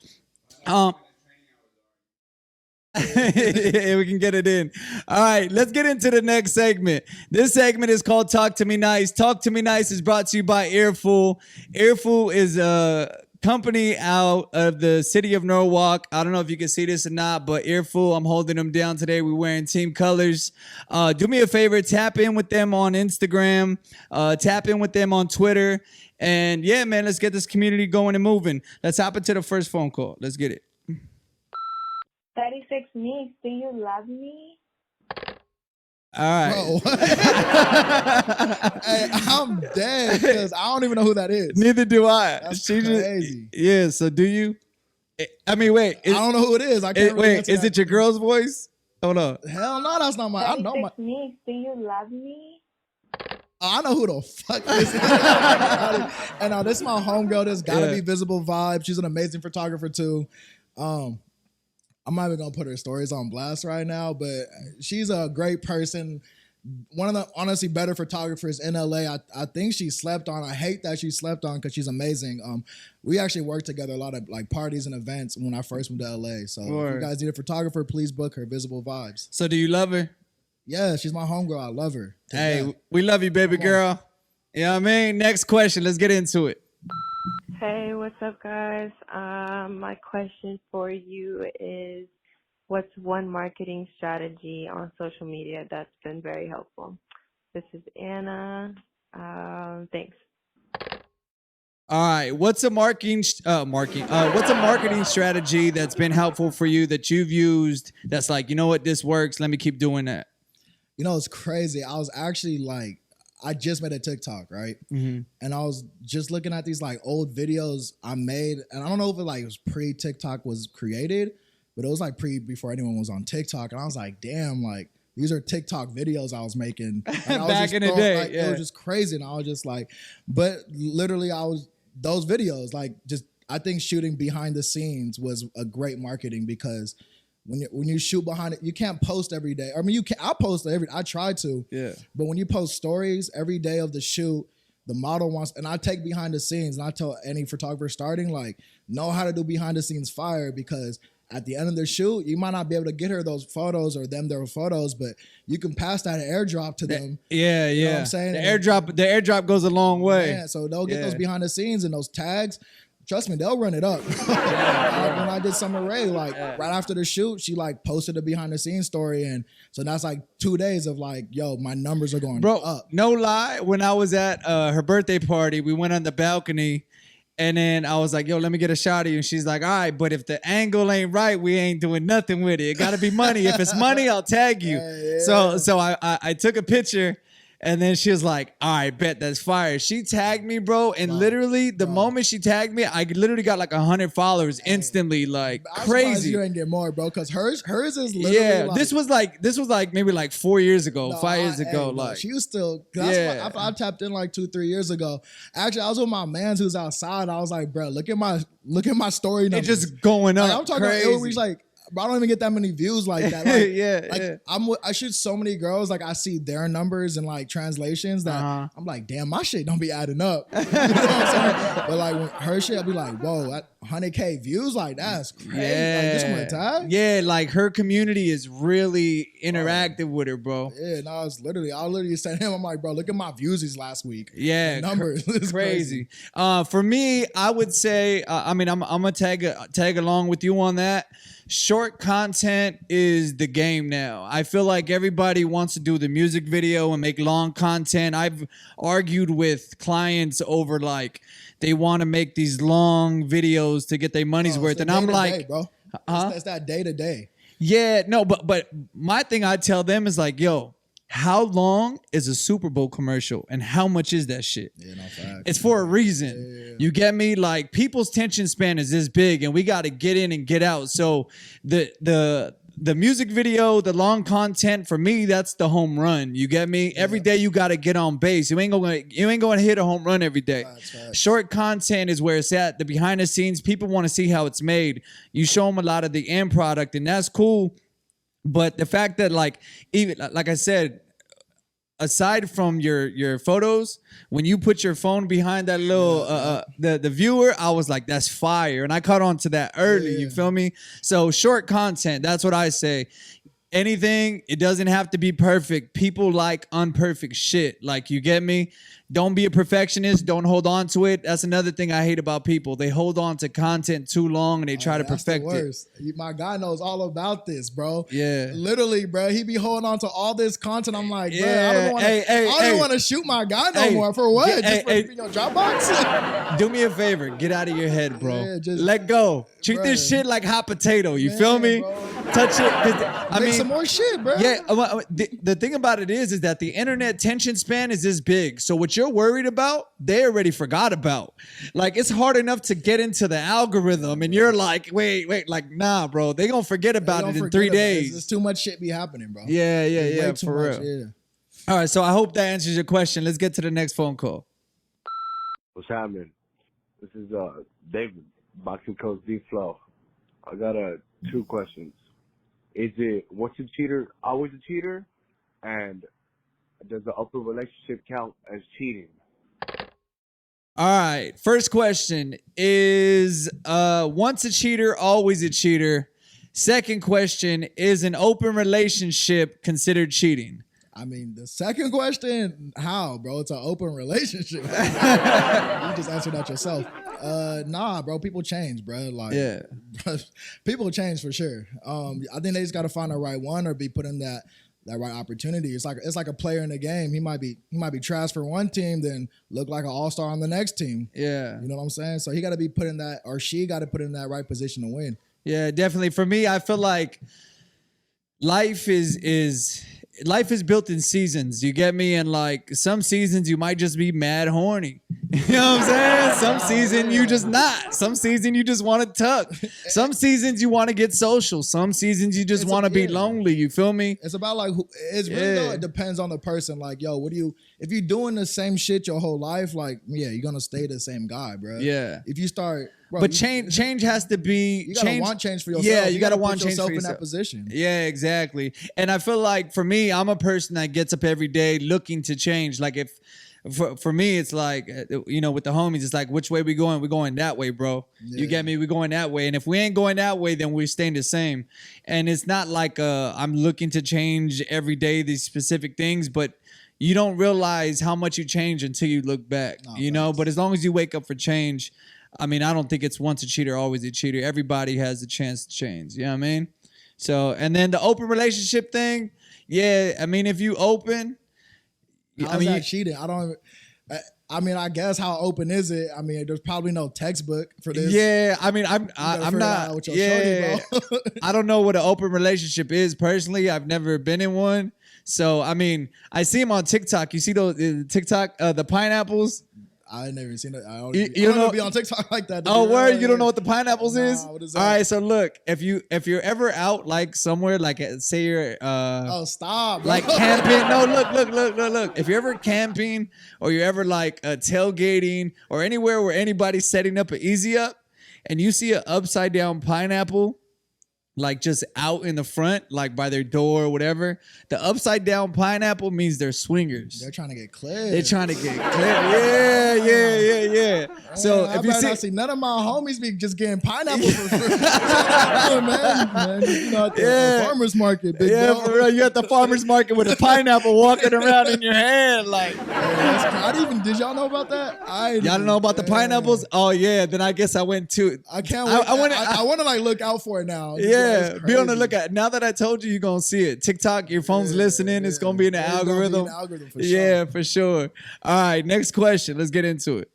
C: We can get it in. All right, let's get into the next segment. This segment is called Talk to Me Nice. Talk to Me Nice is brought to you by Earful. Earful is a company out of the city of Norwalk. I don't know if you can see this or not, but Earful, I'm holding them down today. We're wearing team colors. Do me a favor, tap in with them on Instagram, tap in with them on Twitter. And yeah, man, let's get this community going and moving. Let's hop into the first phone call. Let's get it.
E: 36 Sneaks, do you love me?
C: All right.
A: Hey, I'm dead because I don't even know who that is.
C: Neither do I.
A: That's crazy.
C: Yeah, so do you? I mean, wait.
A: I don't know who it is. I can't really
C: wait, is it your girl's voice? Hold on.
A: Hell no, that's not my.
E: 36 Sneaks, do you love me?
A: I know who the fuck this is. And this is my homegirl. This gotta be Visible Vibe. She's an amazing photographer too. I'm not even gonna put her stories on blast right now, but she's a great person. One of the honestly better photographers in LA. I think she slept on. I hate that she slept on because she's amazing. We actually worked together a lot of like parties and events when I first moved to LA. So if you guys need a photographer, please book her. Visible Vibes.
C: So do you love her?
A: Yeah, she's my homegirl. I love her.
C: Hey, we love you, baby girl. You know what I mean? Next question. Let's get into it.
E: Hey, what's up, guys? My question for you is, what's one marketing strategy on social media that's been very helpful? This is Anna. Thanks.
C: All right. What's a marketing strategy that's been helpful for you that you've used that's like, you know what, this works. Let me keep doing that.
A: You know, it's crazy. I was actually like, I just made a TikTok, right? Mm-hmm. And I was just looking at these like old videos I made. And I don't know if it like was pre-TikTok was created, but it was like before anyone was on TikTok, and I was like, damn, like these are TikTok videos I was making like, I was
C: Back in the day.
A: Like, it was just crazy, and I was just like, but literally, those videos, like, just I think shooting behind the scenes was a great marketing because when you shoot behind it, you can't post every day. I mean, I post I try to, but when you post stories every day of the shoot, the model wants, and I take behind the scenes, and I tell any photographer starting, like, know how to do behind the scenes fire, because at the end of the shoot, you might not be able to get her those photos or them their photos, but you can pass that airdrop to them.
C: Yeah,
A: You know what I'm saying?
C: The airdrop goes a long way.
A: Yeah, so they'll get those behind the scenes and those tags. Trust me, they'll run it up. Like when I did Summer Rae, like right after the shoot, she like posted a behind the scenes story, and so that's like 2 days of like, yo, my numbers are going up.
C: No lie, when I was at her birthday party, we went on the balcony, and then I was like, yo, let me get a shot of you. And she's like, all right, but if the angle ain't right, we ain't doing nothing with it. It gotta be money. If it's money, I'll tag you. So I took a picture. And then she was like, all right, bet, that's fire. She tagged me, bro. And literally, the moment she tagged me, I literally got like 100 followers instantly, like crazy.
A: You ain't get more, bro, because hers is literally like,
C: this was like maybe like 4 years ago, 5 years ago. Like
A: she was still, I tapped in like 2-3 years ago. Actually, I was with my mans who's outside. I was like, bro, look at my story numbers.
C: It's just going up.
A: Like, I'm talking
C: crazy.
A: about it reached like, bro, I don't even get that many views like that. Like, I shoot so many girls, like I see their numbers and like translations that I'm like, damn, my shit don't be adding up. You know what I'm saying? But like when her shit, I'll be like, whoa, that 100K views, like that's crazy.
C: Yeah.
A: Like, this one tag?
C: Yeah, like her community is really interactive with her, bro.
A: Yeah, no, I literally said to him, I'm like, bro, look at my views these last week.
C: Yeah,
A: the numbers. It's
C: crazy. For me, I would say, I mean, I'm gonna tag along with you on that. Short content is the game now. I feel like everybody wants to do the music video and make long content. I've argued with clients over like they want to make these long videos to get their money's worth, and I'm like,
A: bro, it's that day to day.
C: Yeah, no, but my thing I tell them is like, yo, how long is a Super Bowl commercial and how much is that shit?
A: Yeah, no facts.
C: It's for a reason. Yeah. You get me? Like people's attention span is this big and we got to get in and get out. So the music video, the long content, for me, that's the home run. You get me? Every day you got to get on base. You ain't going to hit a home run every day. Facts. Short content is where it's at. The behind the scenes, people want to see how it's made. You show them a lot of the end product and that's cool. But the fact that like, even like I said, aside from your photos, when you put your phone behind that little the viewer, I was like, that's fire. And I caught on to that early, you feel me? So short content, that's what I say. Anything, it doesn't have to be perfect. People like unperfect shit. Like, you get me? Don't be a perfectionist. Don't hold on to it. That's another thing I hate about people. They hold on to content too long and they try to perfect it.
A: My guy knows all about this, bro.
C: Yeah.
A: Literally, bro. He be holding on to all this content. I'm like, bro, I don't want to shoot my guy no more. For what? Just for your Dropbox?
C: Do me a favor. Get out of your head, bro.
A: Yeah, just
C: let go. Treat this shit like hot potato. You feel me?
A: Bro.
C: Touch it. I mean,
A: some more shit, bro.
C: Yeah. The thing about it is that the internet attention span is this big. So what you're worried about, they already forgot about. Like, it's hard enough to get into the algorithm, and you're like, wait, like, nah, bro. They gonna forget about it in 3 days.
A: There's too much shit be happening, bro.
C: Yeah, for real.
A: Yeah.
C: All right, so I hope that answers your question. Let's get to the next phone call.
F: What's happening? This is David, Boxing Coach D Flow. I got 2 questions. Is it once a cheater, always a cheater? And does the open relationship count as cheating?
C: All right. First question is once a cheater, always a cheater. Second question, is an open relationship considered cheating?
A: I mean, the second question, how, bro? It's an open relationship. You just answered that yourself. Nah, bro. People change, bro. Like, people change for sure. I think they just got to find the right one or be put in that right opportunity. It's like a player in the game. He might be trash for one team, then look like an all-star on the next team.
C: Yeah,
A: you know what I'm saying. So he got to be put in that, or she got to put in that right position to win.
C: Yeah, definitely. For me, I feel like life is life is built in seasons. You get me? And like some seasons you might just be mad horny. You know what I'm saying? Some season you just not. Some season you just want to tuck. Some seasons you want to get social. Some seasons you just want to be lonely. You feel me?
A: It's about like it's really though, it depends on the person. Like, yo, what do you if you're doing the same shit your whole life, like, yeah, you're gonna stay the same guy, bro.
C: Yeah.
A: If you start
C: but change has to be.
A: You gotta want change for yourself.
C: Yeah, you gotta
A: put
C: want change
A: yourself
C: for
A: in
C: yourself.
A: that position.
C: Yeah, exactly. And I feel like for me, I'm a person that gets up every day looking to change. Like if for me, it's like you know, with the homies, it's like which way we going? We're going that way, bro. Yeah. You get me? We're going that way. And if we ain't going that way, then we're staying the same. And it's not like I'm looking to change every day these specific things, but you don't realize how much you change until you look back. You know, but as long as you wake up for change. I mean, I don't think it's once a cheater, always a cheater. Everybody has the chance to change. You know what I mean? So, and then the open relationship thing. Yeah, I mean, if you open,
A: I mean, cheating. I mean, I guess how open is it? I mean, there's probably no textbook for this.
C: Yeah, I mean, I'm not. Yeah, shorty, I don't know what an open relationship is personally. I've never been in one. So, I mean, I see them on TikTok. You see those TikTok, the pineapples.
A: I ain't never seen it. I don't,
C: you don't know
A: be on TikTok like that.
C: Oh, word? You don't know what the pineapples is?
A: What is that?
C: All right, so look, if you're ever out like somewhere, like say you're
A: oh, stop,
C: like camping. No, look. If you're ever camping or you're ever like tailgating or anywhere where anybody's setting up an easy up, and you see an upside down pineapple. Like just out in the front, like by their door or whatever. The upside down pineapple means they're swingers.
A: They're trying to get clear.
C: They're trying to get clear. Yeah. So
A: man,
C: if you
A: see none of my homies be just getting pineapples for free. man. You know, at the farmer's market, big dog.
C: For real. You're at the farmer's market with a pineapple walking around in your hand, like.
A: Did y'all know about that?
C: Y'all don't know about the pineapples? Oh yeah. Then I guess I went to.
A: I can't. Wait. I want to like look out for it now.
C: Yeah, be on the lookout. Now that I told you, you're going to see it. TikTok, your phone's listening. It's going to be in the algorithm.
A: For sure.
C: Yeah, for sure. All right, next question. Let's get into it.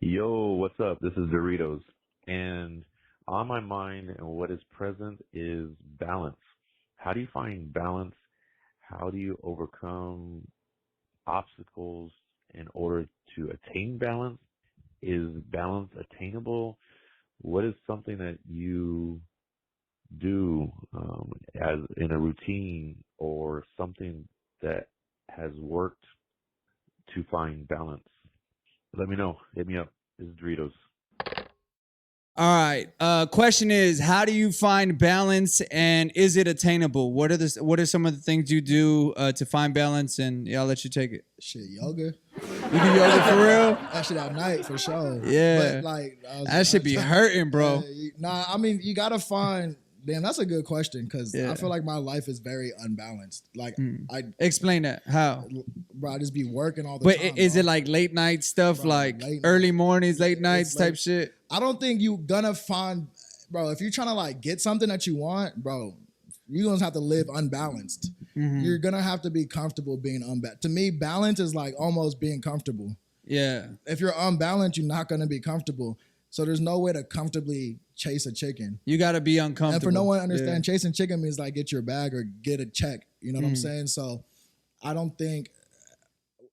G: Yo, what's up? This is Doritos. And on my mind and what is present is balance. How do you find balance? How do you overcome obstacles in order to attain balance? Is balance attainable? What is something that you do as in a routine or something that has worked to find balance? Let me know. Hit me up. This is Doritos.
C: All right. Question is, how do you find balance and is it attainable? What are some of the things you do to find balance? And yeah, I'll let you take it.
A: Shit, yoga.
C: You do yoga for real?
A: That shit at night for sure.
C: Yeah.
A: But like
C: that should be hurting, bro.
A: I mean, you gotta find. Damn, that's a good question because I feel like my life is very unbalanced. Like, I
C: explain that. How?
A: Bro, I just be working all the
C: time.
A: But
C: is it like late night stuff, bro, like early mornings, late nights type shit?
A: I don't think you gonna find, bro. If you're trying to like get something that you want, bro, you're gonna have to live unbalanced. Mm-hmm. You're gonna have to be comfortable being unbalanced. To me, balance is like almost being comfortable.
C: Yeah.
A: If you're unbalanced, you're not gonna be comfortable. So there's no way to comfortably chase a chicken.
C: You got to be uncomfortable.
A: And for no one to understand, chasing chicken means like get your bag or get a check. You know what I'm saying? So I don't think.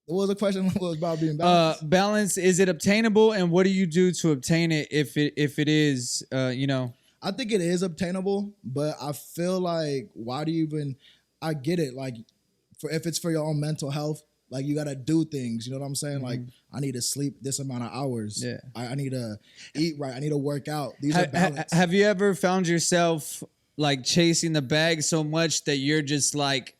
A: What was the question? What was about being balanced?
C: Balance, is it obtainable, and what do you do to obtain it if it is, you know?
A: I think it is obtainable, but I feel like why do you even? I get it. Like, if it's for your own mental health. Like, you got to do things, you know what I'm saying? Like, I need to sleep this amount of hours. Yeah. I need to eat right. I need to work out. These are balanced.
C: Have you ever found yourself, like, chasing the bag so much that you're just, like,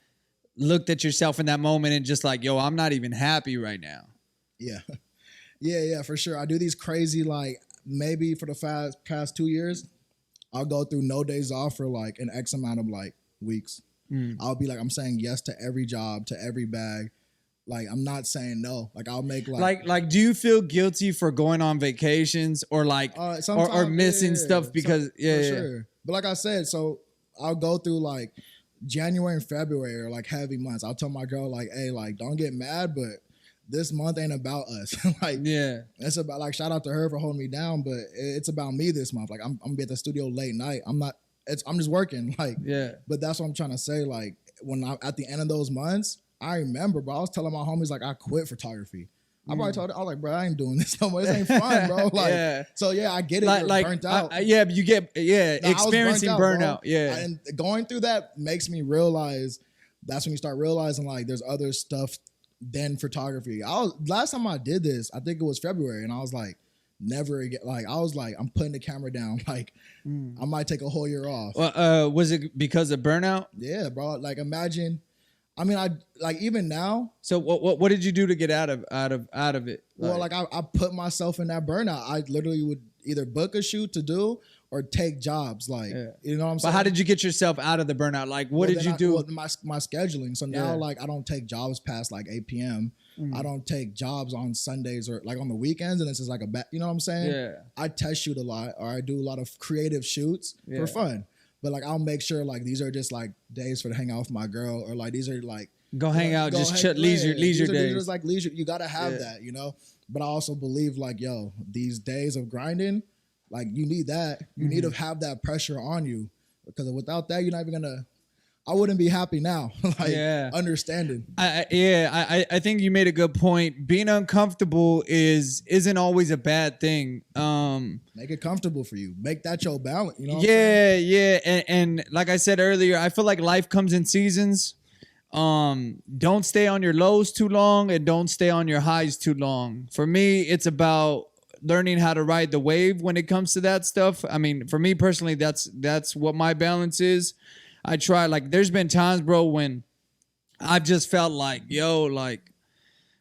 C: looked at yourself in that moment and just like, yo, I'm not even happy right now?
A: Yeah. Yeah, for sure. I do these crazy, like, maybe for the past 2 years, I'll go through no days off for, like, an X amount of, like, weeks. I'll be like, I'm saying yes to every job, to every bag. Like, I'm not saying no. Like, I'll make
C: like do you feel guilty for going on vacations or like or missing stuff because for sure.
A: But like I said, so I'll go through like January and February are like heavy months. I'll tell my girl like, hey, like don't get mad, but this month ain't about us. Like, it's about like shout out to her for holding me down, but it's about me this month. Like I'm gonna be at the studio late night. I'm just working. Like, but that's what I'm trying to say. Like, when I at the end of those months, I remember, bro, I was telling my homies like I quit photography. I probably told them, I was like, bro, I ain't doing this no more. This ain't fun, bro. Like, so yeah, I get it. You're burnt out.
C: Yeah, you get experiencing burnout. Yeah,
A: and going through that makes me realize. That's when you start realizing like there's other stuff than photography. Last time I did this, I think it was February, and I was like, never again. Like I was like, I'm putting the camera down. Like I might take a whole year off.
C: Was it because of burnout?
A: Yeah, bro. Like imagine. I mean, I like even now.
C: So what did you do to get out of it?
A: Well, like I put myself in that burnout. I literally would either book a shoot to do or take jobs. Like you know what I'm saying.
C: But how did you get yourself out of the burnout? Like what did you do?
A: My scheduling. So now like I don't take jobs past like 8 p.m. I don't take jobs on Sundays or like on the weekends, and it's just like you know what I'm saying?
C: Yeah.
A: I test shoot a lot, or I do a lot of creative shoots for fun. But like I'll make sure like these are just like days for to hang out with my girl, or like these are like
C: go hang out, just leisure days.
A: These are just like leisure. You gotta have that, you know. But I also believe like these days of grinding, like you need that. You need to have that pressure on you, because without that, you're not even gonna. I wouldn't be happy now. Understanding.
C: I think you made a good point. Being uncomfortable isn't always a bad thing.
A: Make it comfortable for you. Make that your balance. You know.
C: And like I said earlier, I feel like life comes in seasons. Don't stay on your lows too long, and don't stay on your highs too long. For me, it's about learning how to ride the wave when it comes to that stuff. I mean, for me personally, that's what my balance is. I try, like, there's been times, bro, when I've just felt like, like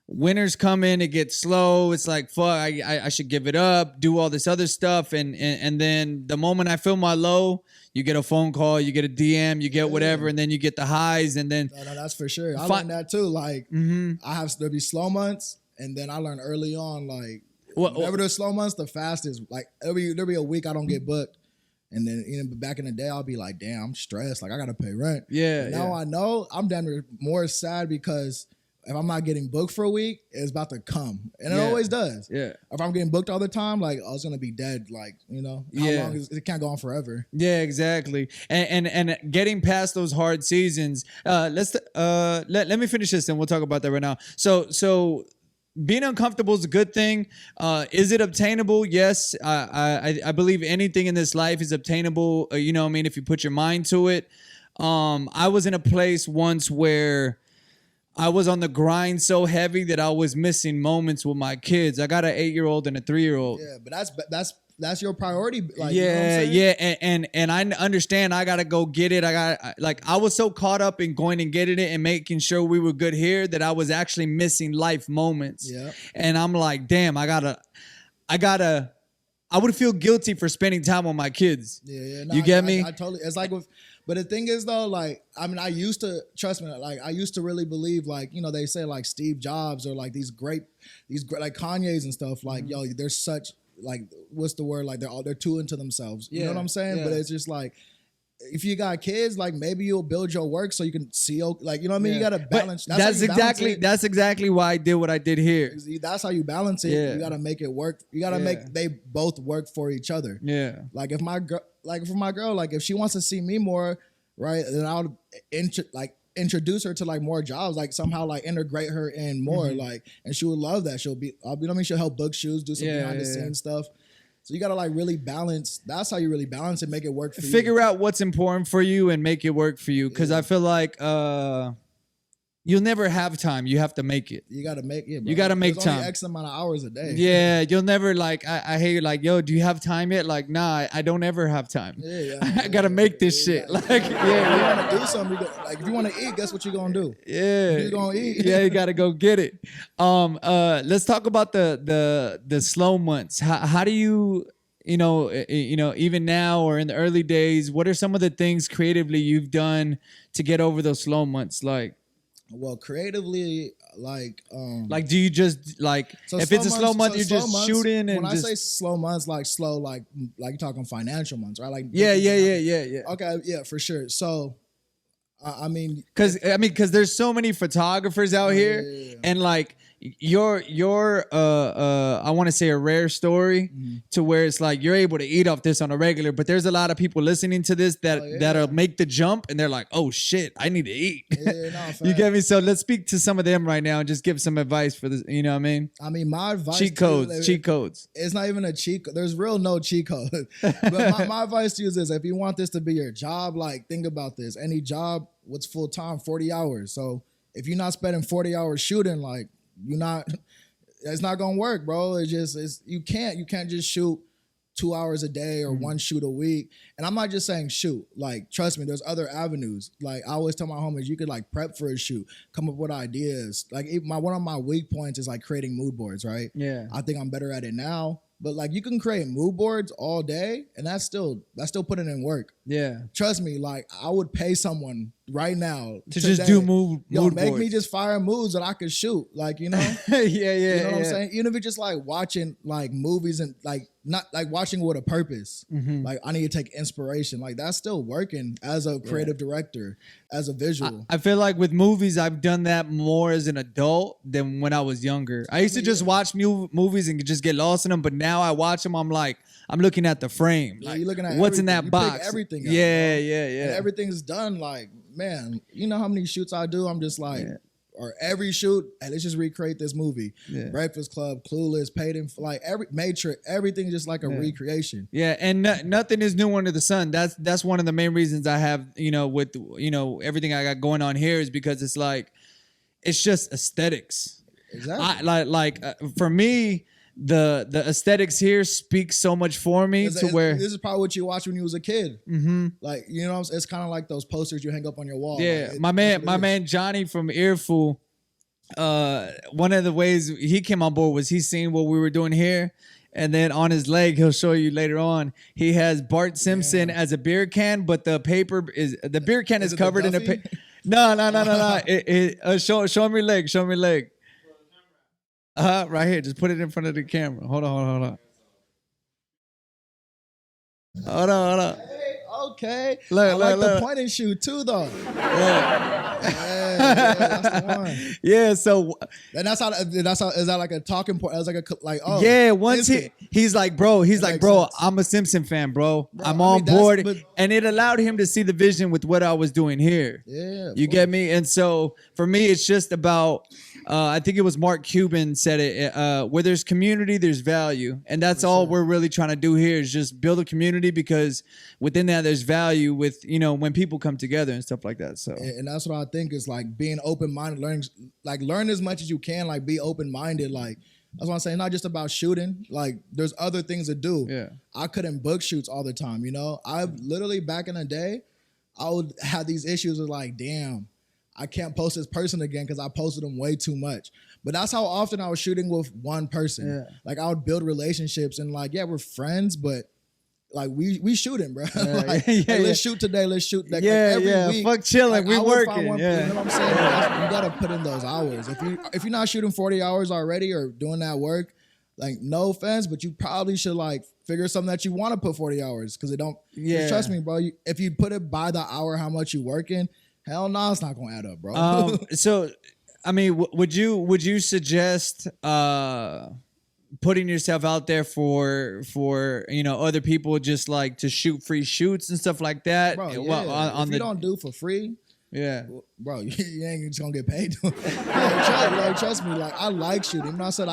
C: winter's coming, it gets slow. It's like, fuck, I should give it up, do all this other stuff. And then the moment I feel my low, you get a phone call, you get a DM, you get whatever, and then you get the highs. And then
A: no, that's for sure. I learned that too. Like, there'll be slow months, and then I learned early on, like, whenever there's slow months, the fastest. Like, there'll be a week I don't get booked. And then back in the day, I'll be like, damn, I'm stressed. Like, I got to pay rent.
C: Yeah.
A: Now I know I'm damn more sad because if I'm not getting booked for a week, it's about to come. And it always does.
C: Yeah. If
A: I'm getting booked all the time, like, I was going to be dead. Like, how long it can't go on forever.
C: Yeah, exactly. And getting past those hard seasons, let me finish this and we'll talk about that right now. So being uncomfortable is a good thing. Is it obtainable? Yes. I believe anything in this life is obtainable. If you put your mind to it. I was in a place once where I was on the grind so heavy that I was missing moments with my kids. I got an 8-year-old and a 3-year-old.
A: Yeah, but that's your priority. Like,
C: and I understand I gotta go get it. I was so caught up in going and getting it and making sure we were good here that I was actually missing life moments.
A: Yeah.
C: And I'm like, damn, I would feel guilty for spending time with my kids.
A: Yeah.
C: No, you get me?
A: I totally. It's like but the thing is though, like, I mean, I used to really believe, like, they say like Steve Jobs or like these great like Kanye's and stuff, like, they're such, like, what's the word? Like they're too into themselves. You know what I'm saying? Yeah. But it's just like, if you got kids, like, maybe you'll build your work so you can see, like, you know what I mean? Yeah. You got to balance.
C: That's exactly why I did what I did here.
A: That's how you balance it. Yeah. You got to make it work. You got to make they both work for each other.
C: Yeah.
A: Like if my girl, like if she wants to see me more, right, then I'll introduce her to like more jobs, like somehow like integrate her in more, like, and she would love that. She'll help book shoots, do some behind the scenes stuff. So you gotta like really balance. That's how you really balance it, make it work for you.
C: Figure out what's important for you and make it work for you. Because I feel like you'll never have time. You have to make it.
A: You gotta make it.
C: You gotta make time.
A: Only X amount of hours a day.
C: Yeah, you'll never like. I hate like, yo, do you have time yet? Like, nah, I don't ever have time. I gotta make this shit. Like,
A: if you want to do something, like if you want to eat, guess what you're gonna do?
C: Yeah,
A: you're gonna eat.
C: Yeah, you gotta go get it. Let's talk about the slow months. How do you? Even now or in the early days, what are some of the things creatively you've done to get over those slow months? Like,
A: well, creatively, like
C: do you just like, so if it's a slow month, you're just shooting? And
A: when I say slow months, like slow, like you're talking financial months, right? Like
C: yeah.
A: Okay, yeah, for sure. So, I mean,
C: because there's so many photographers out here, and like, you're I want to say a rare story to where it's like you're able to eat off this on a regular, but there's a lot of people listening to this that'll make the jump and they're like, oh shit, I need to eat. You get me? So let's speak to some of them right now and just give some advice for this. You know what I mean?
A: I mean, my advice
C: cheat codes.
A: It's not even a cheat code. There's no cheat code. But my advice to you is this: if you want this to be your job, like think about this. Any job, what's full time? 40 hours. So if you're not spending 40 hours shooting, like it's not gonna work, bro. You can't just shoot 2 hours a day or one shoot a week. And I'm not just saying shoot. Like, trust me, there's other avenues. Like, I always tell my homies, you could like prep for a shoot, come up with ideas. Like, one of my weak points is like creating mood boards, right?
C: Yeah.
A: I think I'm better at it now. But like, you can create mood boards all day, and that's still putting in work.
C: Yeah.
A: Trust me, like I would pay someone right now
C: to just do mood
A: make
C: boards.
A: Me just fire moods that I could shoot. Like, you know?
C: yeah.
A: You know what I'm saying? Even if it's just like watching like movies and like not like watching with a purpose. Like, I need to take inspiration. Like, that's still working as a creative director, as a visual.
C: I feel like with movies, I've done that more as an adult than when I was younger. I used to just watch movies and just get lost in them, but now I watch them, I'm like, I'm looking at the frame.
A: Yeah,
C: like,
A: you're looking at
C: what's in that
A: you
C: box.
A: pick everything out,
C: yeah.
A: And everything's done. Like, man, you know how many shoots I do? I'm just like, or every shoot, hey, let's just recreate this movie. Breakfast Club, Clueless, Paid in, like every Matrix, everything just like a recreation.
C: Yeah, and nothing is new under the sun. That's one of the main reasons I have, with everything I got going on here is because it's like, it's just aesthetics.
A: Exactly.
C: For me, the aesthetics here speak so much for me where
A: this is probably what you watched when you was a kid. Like, you know, it's kind of like those posters you hang up on your wall.
C: Yeah,
A: like,
C: my man Johnny from Earful, one of the ways he came on board was he seen what we were doing here, and then on his leg, he'll show you later on, he has Bart Simpson as a beer can, but the beer can is covered in a paper. No. Show me leg. Right here. Just put it in front of the camera. Hold on. Hold on.
A: Hey, okay.
C: Look,
A: I like
C: look.
A: the point and shoot too, though. Yeah, that's the one.
C: Yeah, so
A: and that's how is that like a talking point? As like oh
C: yeah. Once he's like, bro,
A: sense.
C: I'm a Simpson fan, bro. I'm on board, and it allowed him to see the vision with what I was doing here.
A: Yeah,
C: you get me. And so for me, it's just about. I think it was Mark Cuban said it. Where there's community, there's value, and that's all we're really trying to do here is just build a community because within that there's value with when people come together and stuff like that. So
A: and that's what I think is like being open-minded, learn as much as you can, like be open-minded. Like that's what I'm saying. Not just about shooting. Like there's other things to do.
C: Yeah,
A: I couldn't book shoots all the time. I literally back in the day, I would have these issues with like, damn, I can't post this person again because I posted them way too much. But that's how often I was shooting with one person. Yeah. Like I would build relationships and like, yeah, we're friends, but like we shooting, bro. Let's shoot today. Let's shoot. Like, every week.
C: Fuck chilling. We working.
A: You know what I'm saying? You gotta put in those hours. If you're not shooting 40 hours already or doing that work, like no offense, but you probably should like figure something that you want to put 40 hours because it don't. Yeah. Trust me, bro. If you put it by the hour, how much you working. Hell no, it's not gonna add up, bro.
C: So, I mean, would you suggest putting yourself out there for other people just like to shoot free shoots and stuff like that?
A: Bro, yeah. If you don't do for free, bro, you ain't just gonna get paid. Trust me, like I like shooting. Even though I said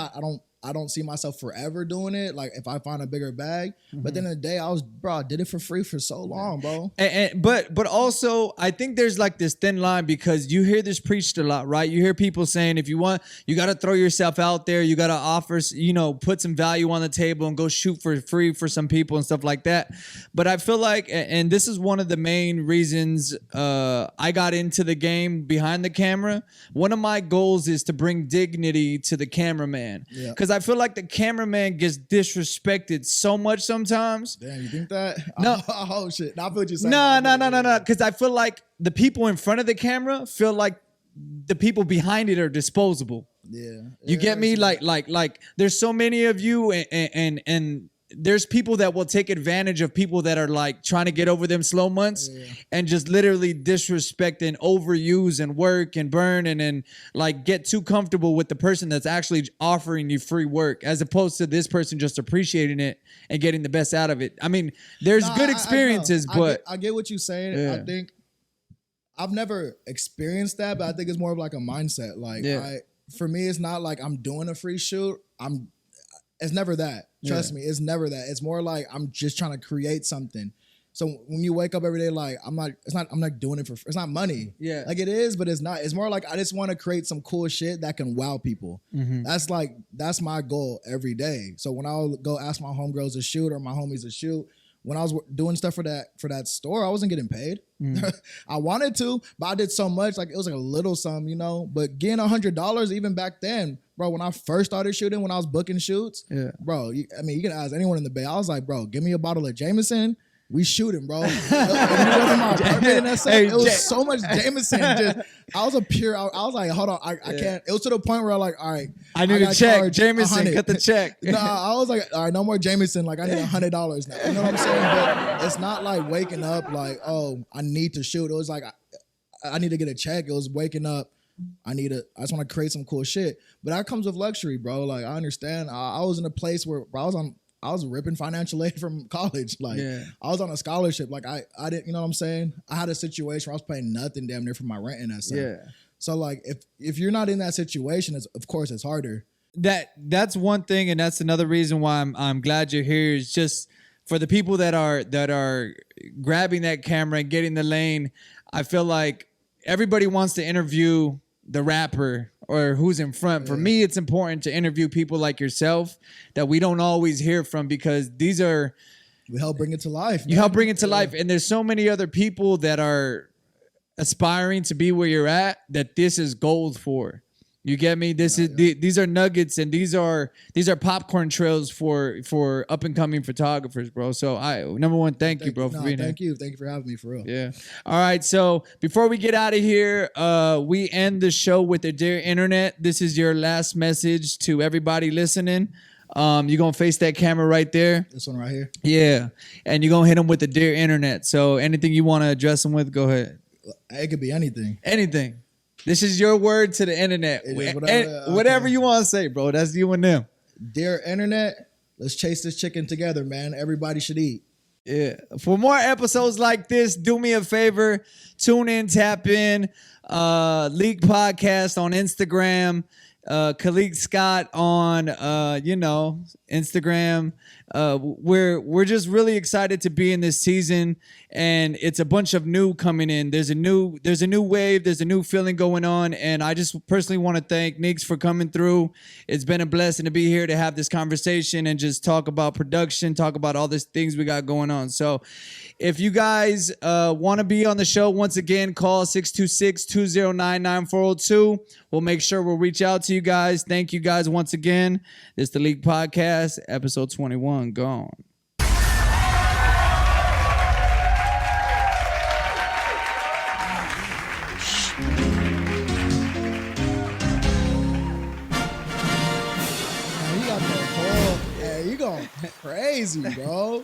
A: I don't see myself forever doing it. Like if I find a bigger bag, but then the day I did it for free for so long, bro.
C: But also I think there's like this thin line because you hear this preached a lot, right? You hear people saying if you want, you got to throw yourself out there. You got to offer, put some value on the table and go shoot for free for some people and stuff like that. But I feel like, and this is one of the main reasons I got into the game behind the camera. One of my goals is to bring dignity to the cameraman. Because I feel like the cameraman gets disrespected so much sometimes.
A: Damn, you think that?
C: No.
A: Oh, shit. I feel what you're saying.
C: No. Because I feel like the people in front of the camera feel like the people behind it are disposable.
A: Yeah.
C: You get me? Like there's so many of you and there's people that will take advantage of people that are like trying to get over them slow months and just literally disrespect and overuse and work and burn and then like get too comfortable with the person that's actually offering you free work as opposed to this person just appreciating it and getting the best out of it. I mean, there's good experiences, but
A: I get what you're saying.
C: Yeah.
A: I think I've never experienced that, but I think it's more of like a mindset. Like for me, it's not like I'm doing a free shoot. It's never that. Trust me, it's never that. It's more like I'm just trying to create something. So when you wake up every day, like I'm not doing it it's not money.
C: Yeah.
A: Like it is, but it's not. It's more like I just want to create some cool shit that can wow people. That's my goal every day. So when I'll go ask my homegirls to shoot or my homies to shoot, when I was doing stuff for that store, I wasn't getting paid. I wanted to, but I did so much, like it was like a little sum, you know. But getting $100 even back then, bro, when I first started shooting, when I was booking shoots, bro, you can ask anyone in the Bay. I was like, bro, give me a bottle of Jameson. We shooting, bro. It was so much Jameson. I was I was like, hold on, I can't. It was to the point where I'm like, all right,
C: I need a check. Jameson, cut the check.
A: I was like, all right, no more Jameson. Like I need $100 now. You know what I'm saying? But it's not like waking up like, oh, I need to shoot. It was like I need to get a check. It was waking up. I just want to create some cool shit. But that comes with luxury, bro. Like I understand. I was in a place where I was ripping financial aid from college. Like I was on a scholarship. Like I didn't, you know what I'm saying? I had a situation where I was paying nothing damn near for my rent and that stuff. Yeah. So like if you're not in that situation, of course it's harder.
C: That's one thing, and that's another reason why I'm glad you're here. Is just for the people that are grabbing that camera and getting the lane. I feel like everybody wants to interview the rapper or who's in front. For me, it's important to interview people like yourself that we don't always hear from because we
A: help bring it to life.
C: You help bring it to life. And there's so many other people that are aspiring to be where you're at that this is gold for. You get me? These are nuggets and these are popcorn trails for up and coming photographers, bro. So number one, thank you, bro, for being here.
A: Thank you for having me, for real.
C: Yeah. All right. So before we get out of here, we end the show with the Dear Internet. This is your last message to everybody listening. You're gonna face that camera right there.
A: This one right here.
C: Yeah, and you're gonna hit them with the Dear Internet. So anything you want to address them with, go ahead.
A: It could be anything.
C: Anything. This is your word to the internet. Whatever you want to say, bro. That's you and them.
A: Dear Internet, let's chase this chicken together, man. Everybody should eat.
C: Yeah. For more episodes like this, do me a favor. Tune in, tap in. LIQ Podcast on Instagram. Khalid Scott on Instagram. We're just really excited to be in this season, and it's a bunch of new coming in. There's a new wave, there's a new feeling going on, and I just personally want to thank Nix for coming through. It's been a blessing to be here to have this conversation and just talk about production, talk about all these things we got going on. So if you guys want to be on the show, once again, call 626-209-9402. We'll make sure we'll reach out to you guys. Thank you guys once again. This is the LIQ Podcast, episode 21. Gone.
A: You going crazy, bro.